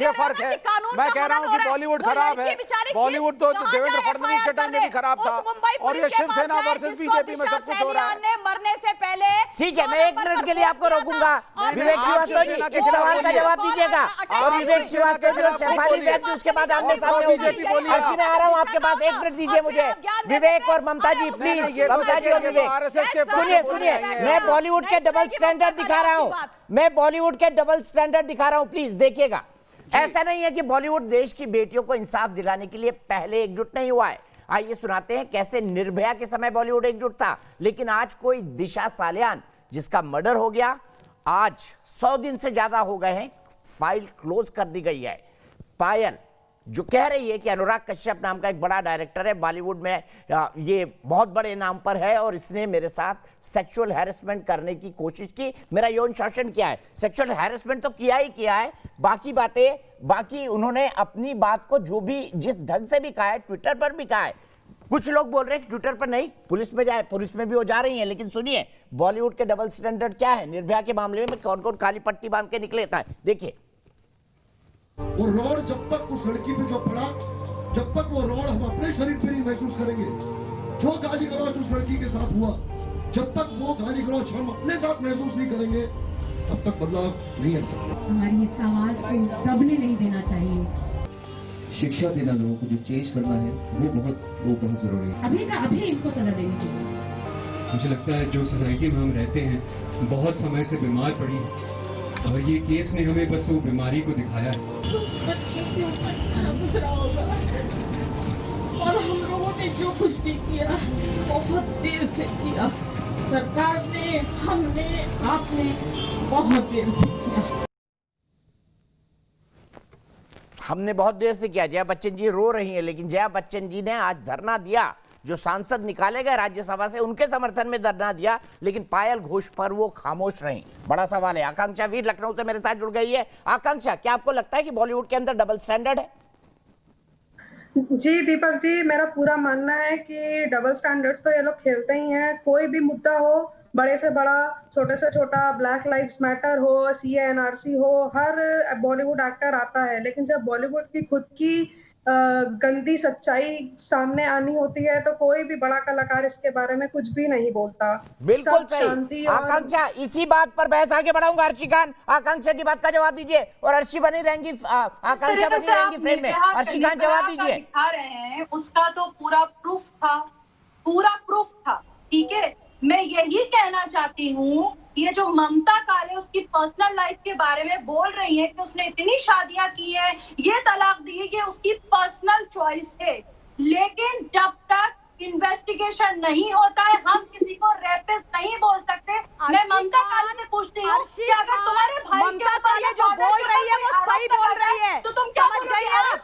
ये फर्क है। मैं कह रहा हूँ कि बॉलीवुड खराब है। बॉलीवुड तो देवेंद्र फडणवीस के टाइम में भी खराब था और ये शिवसेना वर्सेस बीजेपी में सब कुछ हो रहा है। मरने से पहले ठीक है, मैं 1 मिनट के लिए आपको रोकूंगा। विवेक श्रीवास्तव जी इस सवाल का जवाब दीजिएगा और विवेक श्रीवास्तव जी और शेफाली वैद्य उसके बाद आमने सामने होगी। हर्षी मैं आ रहा हूँ आपके पास, 1 मिनट दीजिए मुझे। विवेक और ममता जी प्लीज, ममता जी और विवेक सुनिए, मैं बॉलीवुड के डबल स्टैंडर्ड दिखा रहा हूँ, मैं बॉलीवुड के डबल स्टैंडर्ड दिखा रहा हूँ, प्लीज देखिएगा। ऐसा नहीं है कि बॉलीवुड देश की बेटियों को इंसाफ दिलाने के लिए पहले एकजुट नहीं हुआ है। आइए सुनाते हैं कैसे निर्भया के समय बॉलीवुड एकजुट था, लेकिन आज कोई दिशा सालियान जिसका मर्डर हो गया, आज 100 दिन से ज्यादा हो गए हैं, फाइल क्लोज कर दी गई है। पायल जो कह रही है कि अनुराग कश्यप नाम का एक बड़ा डायरेक्टर है बॉलीवुड में, ये बहुत बड़े नाम पर है और इसने मेरे साथ सेक्सुअल हैरेसमेंट करने की कोशिश की, मेरा यौन शोषण किया है। सेक्सुअल हैरेसमेंट तो किया ही किया है, बाकी उन्होंने अपनी बात को जो भी जिस ढंग से भी कहा है, ट्विटर पर भी कहा है। कुछ लोग बोल रहे हैं ट्विटर पर नहीं, पुलिस में जाए, पुलिस में भी वो जा रही हैं। लेकिन सुनिए बॉलीवुड के डबल स्टैंडर्ड क्या है, निर्भया के मामले में कौन कौन काली पट्टी बांध के निकले था, देखिए। वो रोड जब तक उस लड़की पे जो पड़ा, जब तक वो रोड हम अपने शरीर पर ही महसूस करेंगे, जो गाली गलौज उस लड़की के साथ हुआ, जब तक वो गाली गलौज हम अपने साथ महसूस नहीं करेंगे, तब तक बदलाव नहीं आ सकता। हमारी इस आवाज को दबने नहीं देना चाहिए। शिक्षा देना, लोगों को जो चेंज करना है वो बहुत जरूरी है। अभी का अभी इनको सजा देनी चाहिए। मुझे लगता है जो सोसाइटी में हम रहते हैं बहुत समय से बीमार पड़ी है और ये केस ने हमें बस वो बीमारी को दिखाया है। उस बच्चे के ऊपर गुजरा होगा और हम लोगों ने जो कुछ भी किया बहुत देर से किया, सरकार ने, हमने, आपने बहुत देर से किया। हमने बहुत देर से किया। जया बच्चन जी रो रही हैं, लेकिन जया बच्चन जी ने आज धरना दिया, जो सांसद निकाले गए राज्यसभा से उनके समर्थन में धरना दिया, लेकिन पायल घोष पर वो खामोश रही। बड़ा सवाल है। आकांक्षा वीर लखनऊ से मेरे साथ जुड़ गई है। आकांक्षा, क्या आपको लगता है कि बॉलीवुड के अंदर डबल स्टैंडर्ड है? जी दीपक जी, मेरा पूरा मानना है कि डबल स्टैंडर्ड्स तो ये लोग खेलते ही हैं। कोई भी मुद्दा हो, बड़े से बड़ा, छोटे से छोटा, ब्लैक लाइव्स मैटर हो, CA NRC हो, हर बॉलीवुड एक्टर आता है। लेकिन जब बॉलीवुड की खुद की गंदी सच्चाई सामने आनी होती है तो कोई भी बड़ा कलाकार इसके बारे में कुछ भी नहीं बोलता। बिल्कुल सब सही। शांति और आकांक्षा, इसी बात पर बहस आगे बढ़ाऊंगा। अर्शी खान, आकांक्षा की बात का जवाब दीजिए और अर्शी बनी रहेंगी, आकांक्षा बनी रहेंगी फ्रेम में। अर्शी खान जवाब दीजिए। दिखा रहे हैं उसका तो पूरा प्रूफ था, ठीक है। मैं यही कहना चाहती हूँ, ये जो ममता काले उसकी पर्सनल लाइफ के बारे में बोल रही है कि उसने इतनी शादियां की है, ये तलाक दी है, ये उसकी पर्सनल चॉइस है। लेकिन जब तक इन्वेस्टिगेशन नहीं होता है हम किसी को रेपिस्ट नहीं बोल सकते। मैं ममता काले से पूछती हूँ कि अगर तुम्हारे भाई ममता काले जो बोल रही है वो सही बोल रही है, तो तुम समझ गई आप?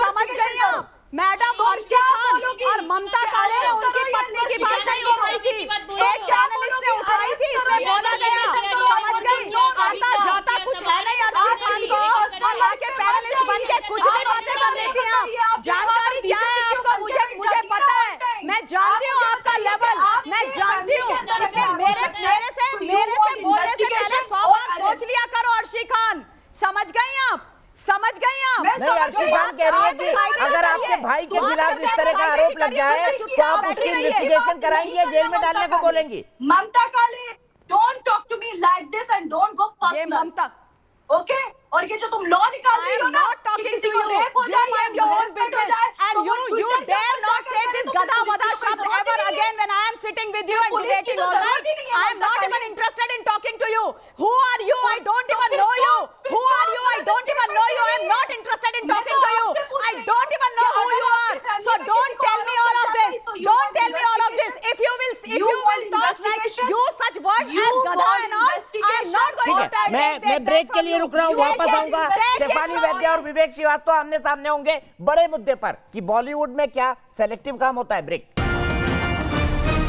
समझ गई आप? मैडम अर्शी खान और ममता काले ने उनकी पत्नी की बात नहीं उठाई थी, एक जर्नलिस्ट ने उठाई थी, इसमें बोला गया। समझ गई? आता जाता कुछ है नहीं अर्शी खान को, और आके पैनलिस्ट बन के कुछ भी बातें कर देती हैं आप। जानकारी क्या है आपको? मुझे पता है, मैं जानती हूँ आपका लेवल, मैं जानती हूँ। इसलिए मेरे से बोलने से पहले 100 बार सोच लिया करो अर्शी खान। समझ गई आप? समझ गई आप? नहीं, अर्शी खान कह रही है कि अगर आपके भाई के खिलाफ इस तरह का आरोप लग जाए तो आप उसकी इन्वेस्टिगेशन कराएंगी या जेल में डालने को बोलेंगी? Mamta Kale, don't talk to me like this and don't go personal. Mamta, okay? और ये जो तुम लॉ निकाल रही हो ना, कि किसी को रेप हो जाए या harassment हो जाए, and you dare not say this gada wada shabd ever again when I am sitting with you and debating all night. I am not even interested in talking to you. Who are you? I don't even know you. Who are you? I don't even know you. I am not interested in talking to you. I don't even know who you are. So don't tell me all of this. Don't tell me all of this. If you will talk like use such words as gada and all, I am not going to take मैं ब्रेक के लिए रुक रहा हूँ, वापस आऊंगा। शेफाली वैद्य और विवेक श्रीवास्तव आमने सामने होंगे बड़े मुद्दे पर कि बॉलीवुड में क्या सेलेक्टिव काम होता है। ब्रेक।